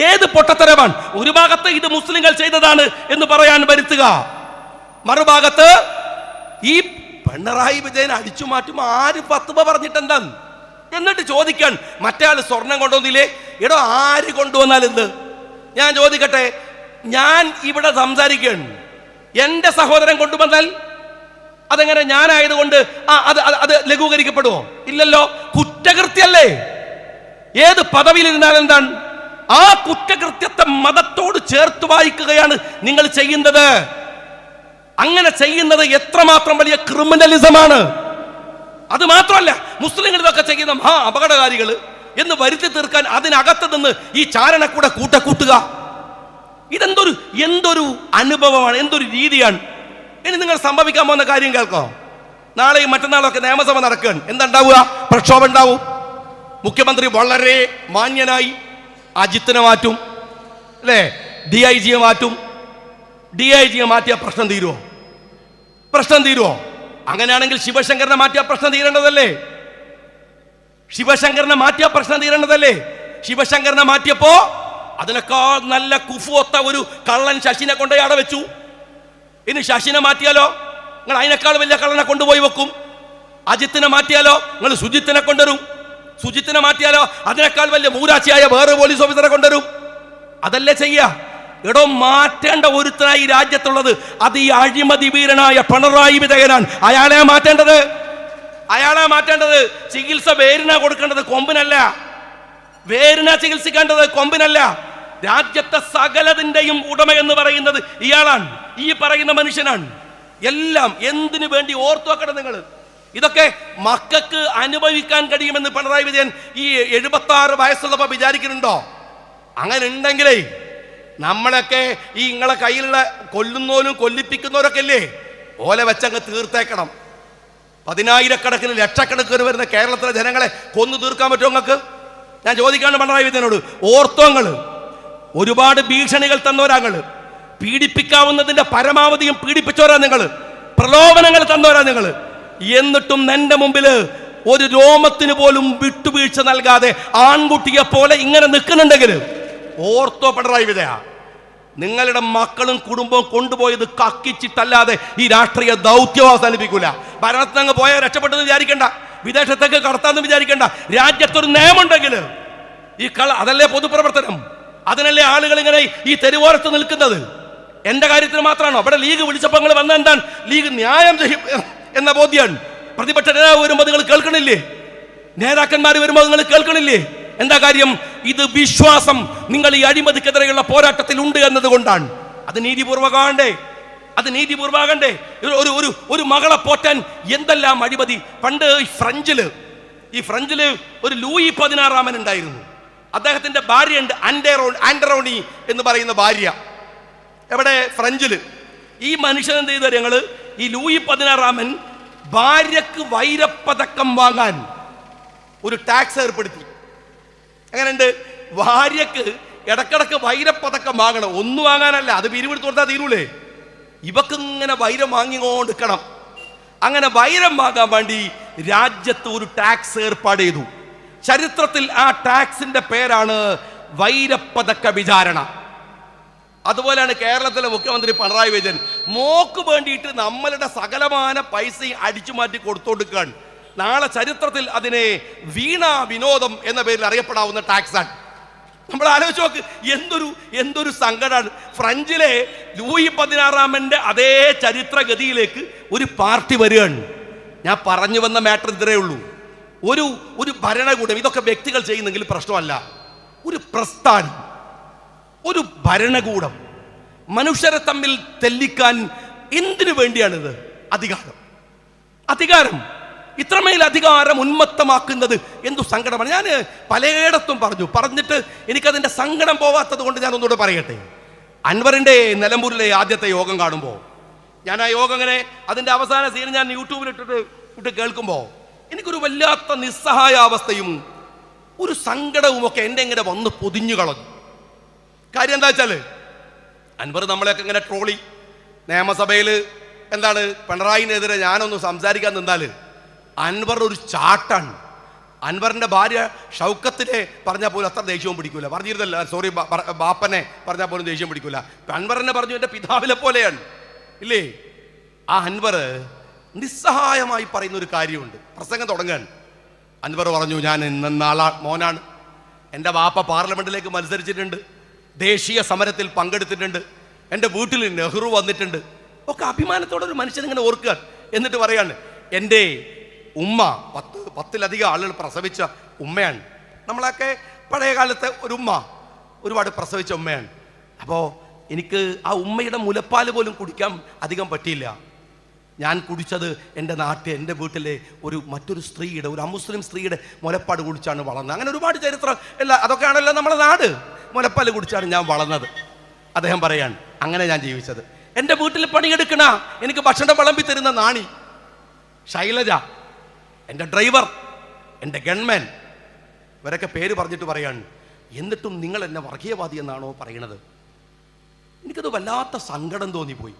ഏത് പൊട്ടത്തരമാണ്? ഒരു ഭാഗത്ത് ഇത് മുസ്ലിങ്ങൾ ചെയ്തതാണ് എന്ന് പറയാൻ വരുത്തുക, മറുഭാഗത്ത് ഈ പിണറായി വിജയൻ അടിച്ചു മാറ്റും ആര് ഫത്വ പറഞ്ഞിട്ടെന്താ? എന്നിട്ട് ചോദിക്കാൻ മറ്റേ ആൾ സ്വർണം കൊണ്ടുവന്നില്ലേ? എടോ ആര് കൊണ്ടുവന്നാൽ എന്ത്? ഞാൻ ചോദിക്കട്ടെ, ഞാൻ ഇവിടെ സംസാരിക്കുകയാണ്, എൻ്റെ സഹോദരൻ കൊണ്ടുവന്നാൽ അതെങ്ങനെ ഞാനായതുകൊണ്ട് അത് ലഘൂകരിക്കപ്പെടുമോ? ഇല്ലല്ലോ. കുറ്റകൃത്യല്ലേ? ഏത് പദവിയിലിരുന്നാൽ എന്താണ്? ആ കുറ്റകൃത്യത്തെ മതത്തോട് ചേർത്ത് വായിക്കുകയാണ് നിങ്ങൾ ചെയ്യുന്നത്. അങ്ങനെ ചെയ്യുന്നത് എത്രമാത്രം വലിയ ക്രിമിനലിസമാണ്. അത് മാത്രമല്ല, മുസ്ലിങ്ങൾ ഇതൊക്കെ ചെയ്യുന്ന അപകടകാരികൾ എന്ന് വരുത്തി തീർക്കാൻ അതിനകത്ത് നിന്ന് ഈ ചാരണക്കൂടെ കൂട്ടുക. എന്തൊരു അനുഭവമാണ്, എന്തൊരു രീതിയാണ്. ഇനി നിങ്ങൾ സംഭവിക്കാൻ പോകുന്ന കാര്യം കേൾക്കോ. നാളെയും മറ്റന്നാളൊക്കെ നിയമസഭ നടക്കുകയാണ്. എന്താ ഉണ്ടാവുക? പ്രക്ഷോഭം ഉണ്ടാവും. മുഖ്യമന്ത്രി വളരെ മാന്യനായി അജിത്തിനെ മാറ്റും, അല്ലേ? DIGയെ മാറ്റും. DIGയെ മാറ്റിയ പ്രശ്നം തീരുമോ? പ്രശ്നം തീരുമോ? അങ്ങനെയാണെങ്കിൽ ശിവശങ്കരനെ മാറ്റിയ പ്രശ്നം തീരേണ്ടതല്ലേ? ശിവശങ്കരനെ മാറ്റിയ പ്രശ്നം തീരേണ്ടതല്ലേ? ശിവശങ്കരനെ മാറ്റിയപ്പോ അതിനേക്കാൾ നല്ല കുഫുവൊത്ത ഒരു കള്ളൻ ശശിനെ കൊണ്ടുപോയി അവിടെ വെച്ചു. ഇനി ശശിനെ മാറ്റിയാലോ നിങ്ങൾ അതിനേക്കാൾ വലിയ കള്ളനെ കൊണ്ടുപോയി വെക്കും. അജിത്തിനെ മാറ്റിയാലോ നിങ്ങൾ സുജിത്തിനെ കൊണ്ടുവരും. സുജിത്തിനെ മാറ്റിയാലോ അതിനേക്കാൾ വലിയ മൂരാച്ചിയായ വേറെ പോലീസ് ഓഫീസറെ കൊണ്ടുവരും. അതല്ലേ ചെയ്യുക? എടോ, മാറ്റേണ്ട ഒരുത്തനായി രാജ്യത്തുള്ളത് അത് ഈ അഴിമതി വീരനായ പിണറായി വിജയനാണ്. അയാളെ മാറ്റേണ്ടത്. ചികിത്സ വേരിന കൊടുക്കേണ്ടത് കൊമ്പിനല്ല. വേരിന ചികിത്സിക്കേണ്ടത് കൊമ്പിനല്ല. രാജ്യത്തെ സകലതിന്റെയും ഉടമ എന്ന് പറയുന്നത് ഇയാളാണ്, ഈ പറയുന്ന മനുഷ്യനാണ്. എല്ലാം എന്തിനു വേണ്ടി ഓർത്തു വെക്കണം നിങ്ങൾ. ഇതൊക്കെ മക്കൾക്ക് അനുഭവിക്കാൻ കഴിയുമെന്ന് പിണറായി വിജയൻ ഈ 76 വയസ്സുള്ളപ്പോൾ വിചാരിക്കുന്നുണ്ടോ? അങ്ങനെ ഉണ്ടെങ്കിലേ നമ്മളൊക്കെ ഈ നിങ്ങളെ കയ്യിലുള്ള കൊല്ലുന്നവരും കൊല്ലിപ്പിക്കുന്നവരൊക്കെ അല്ലേ, ഓല വെച്ചങ്ങ് തീർത്തേക്കണം. 10,000-കണക്കിന് ലക്ഷക്കണക്കിന് വരുന്ന കേരളത്തിലെ ജനങ്ങളെ കൊന്നു തീർക്കാൻ പറ്റുമോ നിങ്ങൾക്ക്? ഞാൻ ചോദിക്കാണ് പിണറായി വിജയനോട്. ഓർത്തോങ്ങൾ ഒരുപാട് ഭീഷണികൾ തന്നവരാങ്ങൾ, പീഡിപ്പിക്കാവുന്നതിന്റെ പരമാവധിയും പീഡിപ്പിച്ചവരാ നിങ്ങൾ, പ്രലോഭനങ്ങൾ തന്നവരാ നിങ്ങൾ. എന്നിട്ടും നിന്റെ മുമ്പിൽ ഒരു രോമത്തിന് പോലും വിട്ടുവീഴ്ച നൽകാതെ ആൺകുട്ടിയെ പോലെ ഇങ്ങനെ നിൽക്കുന്നുണ്ടെങ്കിൽ ഓർത്തോ പിണറായി വിജയ, നിങ്ങളുടെ മക്കളും കുടുംബവും കൊണ്ടുപോയത് കക്കിച്ചിട്ടല്ലാതെ ഈ രാഷ്ട്രീയ ദൗത്യം അവസാനിപ്പിക്കൂല. ഭരണത്തിൽ അങ്ങ് പോയാൽ രക്ഷപ്പെട്ടെന്ന് വിചാരിക്കേണ്ട, വിദേശത്തേക്ക് കടത്താന്ന് വിചാരിക്കേണ്ട. രാജ്യത്തൊരു നിയമമുണ്ടെങ്കിൽ അതല്ലേ പൊതുപ്രവർത്തനം, അതിനല്ലേ ആളുകൾ ഇങ്ങനെ ഈ തെരുവോരത്ത് നിൽക്കുന്നത്. എന്റെ കാര്യത്തിന് മാത്രമാണോ? അവിടെ ലീഗ് വിളിച്ചപ്പോൾ നിങ്ങൾ വന്ന എന്താണ്? ലീഗ് ന്യായം ചെയ്യും എന്ന ബോധ്യമാണ്. പ്രതിപക്ഷ നേതാവ് വരുമ്പോൾ നിങ്ങൾ കേൾക്കണില്ലേ? നേതാക്കന്മാർ വരുമ്പോൾ നിങ്ങൾ കേൾക്കണില്ലേ? എന്താ കാര്യം? ഇത് വിശ്വാസം നിങ്ങൾ ഈ അഴിമതിക്കെതിരെയുള്ള പോരാട്ടത്തിൽ ഉണ്ട് എന്നതുകൊണ്ടാണ്. അത് നീതിപൂർവകമാകണ്ടേ, അത് നീതിപൂർവകണ്ടേ. ഒരു മകളെ പോറ്റാൻ എന്തെല്ലാം അഴിമതി. പണ്ട് ഈ ഫ്രഞ്ചില് ഒരു ലൂയി 16 ഉണ്ടായിരുന്നു. അദ്ദേഹത്തിന്റെ ഭാര്യയുണ്ട്, ആൻഡറോണി എന്ന് പറയുന്ന ഭാര്യ. എവിടെ? ഫ്രഞ്ചില്. ഈ മനുഷ്യൻ എന്ത് ചെയ്തു? ഞങ്ങള് ഈ ലൂയി 16 ഭാര്യക്ക് വൈരപ്പതക്കം വാങ്ങാൻ ഒരു ടാക്സ് ഏർപ്പെടുത്തി. എങ്ങനെയുണ്ട്? ഭാര്യക്ക് ഇടക്കിടക്ക് വൈരപ്പതക്കം വാങ്ങണം. ഒന്നും വാങ്ങാനല്ല, അത് പിരിവെടുത്ത് കൊടുത്താൽ തീരൂലേ. ഇവക്ക് ഇങ്ങനെ വൈരം വാങ്ങിക്കൊണ്ടിരിക്കണം. അങ്ങനെ വൈരം വാങ്ങാൻ വേണ്ടി രാജ്യത്ത് ഒരു ടാക്സ് ഏർപ്പാട് ചെയ്തു. ചരിത്രത്തിൽ ആ ടാക്സിന്റെ പേരാണ് വൈരപ്പതക്ക വിചാരണ. അതുപോലെയാണ് കേരളത്തിലെ മുഖ്യമന്ത്രി പിണറായി വിജയൻ മോക്ക് വേണ്ടിയിട്ട് നമ്മളുടെ സകലമാന പൈസ അടിച്ചു മാറ്റി കൊടുത്തോടുക്കാൻ. നാളെ ചരിത്രത്തിൽ അതിനെ വീണ വിനോദം എന്ന പേരിൽ അറിയപ്പെടാവുന്ന ടാക്സാണ്. നമ്മൾ ആലോചിച്ച് നോക്ക്, എന്തൊരു സങ്കടമാണ്. ഫ്രഞ്ചിലെ ലൂയി 16 അതേ ചരിത്രഗതിയിലേക്ക് ഒരു പാർട്ടി വരികയാണ്. ഞാൻ പറഞ്ഞു വന്ന മാറ്റർ ഇത്രേ ഉള്ളൂ. ഒരു ഭരണകൂടം, ഇതൊക്കെ വ്യക്തികൾ ചെയ്യുന്നെങ്കിൽ പ്രശ്നമല്ല. ഒരു പ്രസ്ഥാനം, ഒരു ഭരണകൂടം മനുഷ്യരെ തമ്മിൽ തെല്ലിക്കാൻ എന്തിനു വേണ്ടിയാണിത്? അധികാരം. ഇത്രമേൽ അധികാരം ഉന്മത്തമാക്കുന്നത് എന്തു സങ്കടമാണ്. ഞാൻ പലയിടത്തും പറഞ്ഞിട്ട് എനിക്കതിൻ്റെ സങ്കടം പോവാത്തത് കൊണ്ട് ഞാൻ ഒന്നുകൂടെ പറയട്ടെ. അൻവറിൻ്റെ നിലമ്പൂരിലെ ആദ്യത്തെ യോഗം കാണുമ്പോൾ, ഞാൻ ആ യോഗം ഇങ്ങനെ അതിൻ്റെ അവസാന സീൻ ഞാൻ യൂട്യൂബിൽ ഇട്ട് കേൾക്കുമ്പോൾ എനിക്കൊരു വല്ലാത്ത നിസ്സഹായാവസ്ഥയും ഒരു സങ്കടവും ഒക്കെ എൻ്റെ ഇങ്ങനെ വന്ന് പൊതിഞ്ഞു കളഞ്ഞു. കാര്യം എന്താ വെച്ചാൽ, അൻവർ നമ്മളെയൊക്കെ ഇങ്ങനെ ട്രോളി. നിയമസഭയിൽ എന്താണ് പിണറായിനെതിരെ ഞാനൊന്ന് സംസാരിക്കാൻ നിന്നാൽ അൻവർ ഒരു ചാട്ടാണ്. അൻവറിൻ്റെ ഭാര്യ ഷൗക്കത്തിനെ പറഞ്ഞാൽ പോലും അത്ര ദേഷ്യവും പിടിക്കൂല. പറഞ്ഞിരുന്നല്ല, സോറി, ബാപ്പനെ പറഞ്ഞാൽ പോലും ദേഷ്യം പിടിക്കൂല. അൻവറിനെ പറഞ്ഞു എൻ്റെ പിതാവിലെ പോലെയാണ്, ഇല്ലേ? ആ അൻവർ നിസ്സഹായമായി പറയുന്ന ഒരു കാര്യമുണ്ട്. പ്രസംഗം തുടങ്ങാൻ അൻവർ പറഞ്ഞു, ഞാൻ ഇന്നാളാ മോനാണ്, എൻ്റെ ബാപ്പ പാർലമെന്റിലേക്ക് മത്സരിച്ചിട്ടുണ്ട്, ദേശീയ സമരത്തിൽ പങ്കെടുത്തിട്ടുണ്ട്, എൻ്റെ വീട്ടിൽ നെഹ്റു വന്നിട്ടുണ്ട്. ഒക്കെ അഭിമാനത്തോടെ ഒരു മനുഷ്യൻ ഇങ്ങനെ ഓർക്കുക. എന്നിട്ട് പറയാണ്, എൻ്റെ ഉമ്മ 10-ലധികം ആളുകൾ പ്രസവിച്ച ഉമ്മയാണ്. നമ്മളൊക്കെ പഴയ കാലത്തെ ഒരു ഉമ്മ ഒരുപാട് പ്രസവിച്ച ഉമ്മയാണ്. അപ്പോൾ എനിക്ക് ആ ഉമ്മയുടെ മുലപ്പാൽ പോലും കുടിക്കാൻ അധികം പറ്റിയില്ല. ഞാൻ കുടിച്ചത് എൻ്റെ വീട്ടിലെ മറ്റൊരു സ്ത്രീയുടെ, ഒരു അമുസ്ലിം സ്ത്രീയുടെ മുലപ്പാട് കുടിച്ചാണ് വളർന്നത്. അങ്ങനെ ഒരുപാട് ചരിത്രം അതൊക്കെയാണല്ലോ നമ്മുടെ നാട്. മുലപ്പാൽ കുടിച്ചാണ് ഞാൻ വളർന്നത്. അദ്ദേഹം പറയാണ്, അങ്ങനെ ഞാൻ ജീവിച്ചത്. എൻ്റെ വീട്ടിൽ പണിയെടുക്കണ, എനിക്ക് ഭക്ഷണം വിളമ്പി തരുന്ന നാണി, ശൈലജ, എൻ്റെ ഡ്രൈവർ, എൻ്റെ ഗൺമാൻ, ഇവരൊക്കെ പേര് പറഞ്ഞിട്ട് പറയാണ്, എന്നിട്ടും നിങ്ങൾ എന്നെ വർഗീയവാദി എന്നാണോ പറയണത്? എനിക്കത് വല്ലാത്ത സങ്കടം തോന്നിപ്പോയി.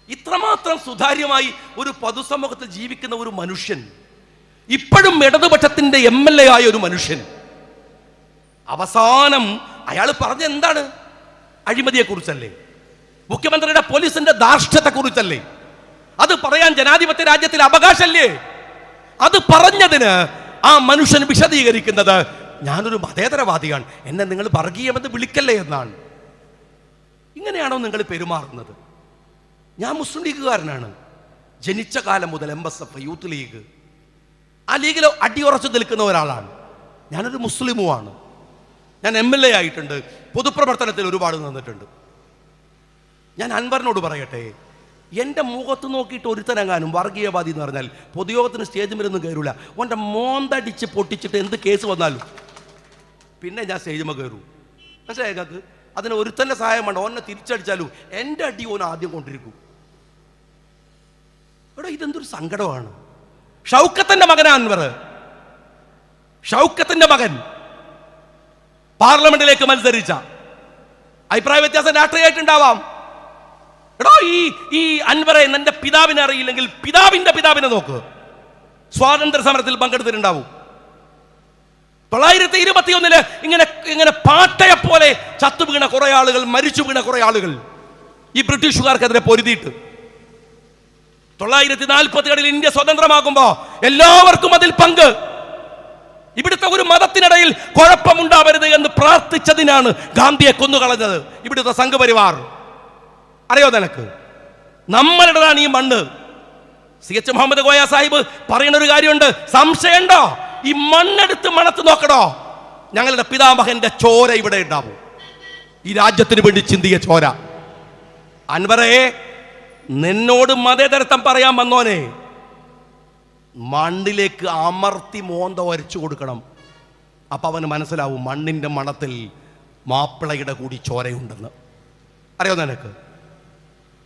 ഇത്രമാത്രം സുതാര്യമായി ഒരു പൊതുസമൂഹത്തിൽ ജീവിക്കുന്ന ഒരു മനുഷ്യൻ, ഇപ്പോഴും ഇടതുപക്ഷത്തിന്റെ MLA ആയ ഒരു മനുഷ്യൻ, അവസാനം അയാൾ പറഞ്ഞ എന്താണ്? അഴിമതിയെ കുറിച്ചല്ലേ? മുഖ്യമന്ത്രിയുടെ പോലീസിന്റെ ധാർഷ്ട്യത്തെ കുറിച്ചല്ലേ? അത് പറയാൻ ജനാധിപത്യ രാജ്യത്തിൽ അവകാശമല്ലേ? അത് പറഞ്ഞതിന് ആ മനുഷ്യൻ വിശദീകരിക്കുന്നത്, ഞാനൊരു മതേതരവാദിയാണ്, എന്നെ നിങ്ങൾ വർഗീയമെന്ന് വിളിക്കല്ലേ എന്നാണ്. ഇങ്ങനെയാണോ നിങ്ങൾ പെരുമാറുന്നത്? ഞാൻ മുസ്ലിം ലീഗുകാരനാണ്. ജനിച്ച കാലം മുതൽ MSF യൂത്ത് ലീഗ്, ആ ലീഗിൽ അടിയുറച്ചു നിൽക്കുന്ന ഒരാളാണ്. ഞാനൊരു മുസ്ലിമുമാണ്. ഞാൻ MLA ആയിട്ടുണ്ട്, പൊതുപ്രവർത്തനത്തിൽ ഒരുപാട് നിന്നിട്ടുണ്ട്. ഞാൻ അൻവറിനോട് പറയട്ടെ, എൻ്റെ മുഖത്ത് നോക്കിയിട്ട് ഒരുത്തനെങ്ങാനും വർഗീയവാദി എന്ന് പറഞ്ഞാൽ പൊതുയോഗത്തിന് സ്റ്റേജിൽ വരുന്നു കയറൂല. ഓൻ്റെ മോന്തടിച്ച് പൊട്ടിച്ചിട്ട് എന്ത് കേസ് വന്നാലും പിന്നെ ഞാൻ സ്റ്റേജിൽ കയറൂ. പക്ഷേ ഞങ്ങൾക്ക് അതിന് ഒരുത്തൻ്റെ സഹായം വേണ്ട. ഓനെ തിരിച്ചടിച്ചാലും എൻ്റെ അടി ഓൻ ആദ്യം കൊണ്ടിരിക്കും. ഇവിടെ ഇതെന്തൊരു സങ്കടമാണ്. ഷൗക്കത്തിൻ്റെ മകനാ അൻവർ. ഷൗക്കത്തിൻ്റെ മകൻ പാർലമെന്റിലേക്ക് മത്സരിച്ച, അഭിപ്രായ വ്യത്യാസം രാഷ്ട്രീയമായിട്ടുണ്ടാവാം. എടോ, ഈ അൻവറെ നിന്റെ പിതാവിനെ അറിയില്ലെങ്കിൽ പിതാവിന്റെ പിതാവിനെ നോക്ക്. സ്വാതന്ത്ര്യ സമരത്തിൽ പങ്കെടുത്തിട്ടുണ്ടാവും. 1921 ഇങ്ങനെ ഇങ്ങനെ പാട്ടയെ പോലെ ചത്തു വീണ കുറെ ആളുകൾ, മരിച്ചു വീണ കുറെ ആളുകൾ ഈ ബ്രിട്ടീഷുകാർക്കെതിരെ പൊരുതിയിട്ട്. 947 ഇന്ത്യ സ്വതന്ത്രമാകുമ്പോ എല്ലാവർക്കും അതിൽ പങ്ക്. ഇവിടുത്തെ ഒരു മതത്തിനിടയിൽ കുഴപ്പമുണ്ടാവരുത് എന്ന് പ്രാർത്ഥിച്ചതിനാണ് ഗാന്ധിയെ കൊന്നുകളഞ്ഞത് ഇവിടുത്തെ സംഘപരിവാർ. അറിയോ നിനക്ക്? നമ്മളുടേതാണ് ഈ മണ്ണ്. CH മുഹമ്മദ് കോയ സാഹിബ് പറയുന്ന ഒരു കാര്യമുണ്ട്, സംശയമുണ്ടോ? ഈ മണ്ണെടുത്ത് മണത്ത് നോക്കണോ, ഞങ്ങളുടെ പിതാമഹന്റെ ചോര ഇവിടെ ഉണ്ടാവും. ഈ രാജ്യത്തിന് വേണ്ടി ചിന്തിയ ചോര. അൻവറേ, നിന്നോട് മതേതരത്വം പറയാൻ വന്നോനെ, മണ്ണിലേക്ക് അമർത്തി മോന്ത വരച്ചു കൊടുക്കണം. അപ്പൊ അവന് മനസ്സിലാവും മണ്ണിന്റെ മണത്തിൽ മാപ്പിളയുടെ കൂടി ചോരയുണ്ടെന്ന്. അറിയോ നിനക്ക്?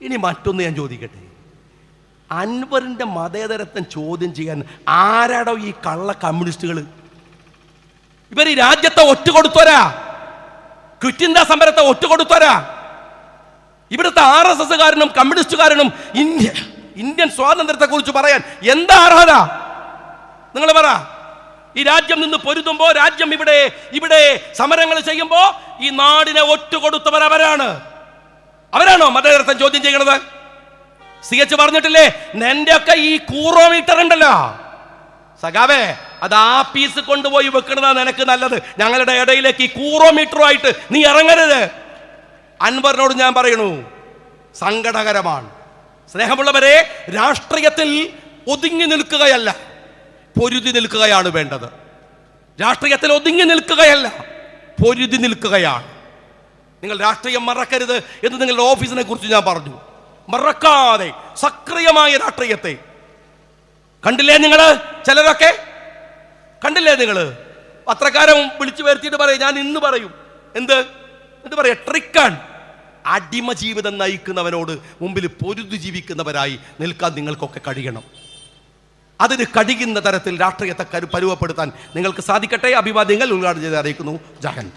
ഇനി മറ്റൊന്ന് ഞാൻ ചോദിക്കട്ടെ, അൻവറിന്റെ മതേതരത്വം ചോദ്യം ചെയ്യാൻ ആരാടോ ഈ കള്ള കമ്മ്യൂണിസ്റ്റുകൾ? ഇവർ ഈ രാജ്യത്തെ ഒറ്റുകൊടുത്തോരാ, ക്വിറ്റ് ഇന്ത്യ സമരത്തെ ഒറ്റുകൊടുത്തോരാ. ഇവിടുത്തെ RSSകാരനും കമ്മ്യൂണിസ്റ്റുകാരനും ഇന്ത്യൻ സ്വാതന്ത്ര്യത്തെ കുറിച്ച് പറയാൻ എന്താ അർഹത? നിങ്ങൾ പറ. ഈ രാജ്യം നിന്ന് പൊരുതുമ്പോ, രാജ്യം ഇവിടെ സമരങ്ങൾ ചെയ്യുമ്പോ ഈ നാടിനെ ഒറ്റുകൊടുത്തവർ അവരാണോ മതേതരത്വം ചോദ്യം ചെയ്യണത്? CH പറഞ്ഞിട്ടില്ലേ, നിന്റെ ഒക്കെ ഈ കൂറോമീറ്റർ ഉണ്ടല്ലോ സഖാവേ, അത് ആപ്പീസ് കൊണ്ടുപോയി വെക്കണതാ നിനക്ക് നല്ലത്. ഞങ്ങളുടെ ഇടയിലേക്ക് ഈ കൂറോമീറ്ററുമായിട്ട് നീ ഇറങ്ങരുത്. അൻവറിനോട് ഞാൻ പറയണു, സങ്കടകരമാണ്. സ്നേഹമുള്ളവരെ, രാഷ്ട്രീയത്തിൽ ഒതുങ്ങി നിൽക്കുകയല്ല, പൊരുതി നിൽക്കുകയാണ് വേണ്ടത്. രാഷ്ട്രീയത്തിൽ ഒതുങ്ങി നിൽക്കുകയല്ല, പൊരുതി നിൽക്കുകയാണ്. നിങ്ങൾ രാഷ്ട്രീയം മറക്കരുത് എന്ന് നിങ്ങളുടെ ഓഫീസിനെ കുറിച്ച് ഞാൻ പറഞ്ഞു. മറക്കാതെ സക്രിയമായ രാഷ്ട്രീയത്തെ കണ്ടില്ലേ നിങ്ങൾ? ചിലരൊക്കെ കണ്ടില്ലേ നിങ്ങൾ? പത്രക്കാരൻ വിളിച്ചു വരുത്തിയിട്ട് പറയും, ഞാൻ ഇന്ന് പറയും എന്ത് പറയാ, ട്രിക്കാണ്. അടിമ ജീവിതം നയിക്കുന്നവനോട് മുമ്പിൽ പൊരുതി ജീവിക്കുന്നവരായി നിൽക്കാൻ നിങ്ങൾക്കൊക്കെ കഴിയണം. അതിന് കഴിയുന്ന തരത്തിൽ രാഷ്ട്രീയത്തെ പരുവപ്പെടുത്താൻ നിങ്ങൾക്ക് സാധിക്കട്ടെ. അഭിവാദ്യങ്ങൾ ഉദ്ഘാടനം ചെയ്ത് അറിയിക്കുന്നു. ജാഹൻ.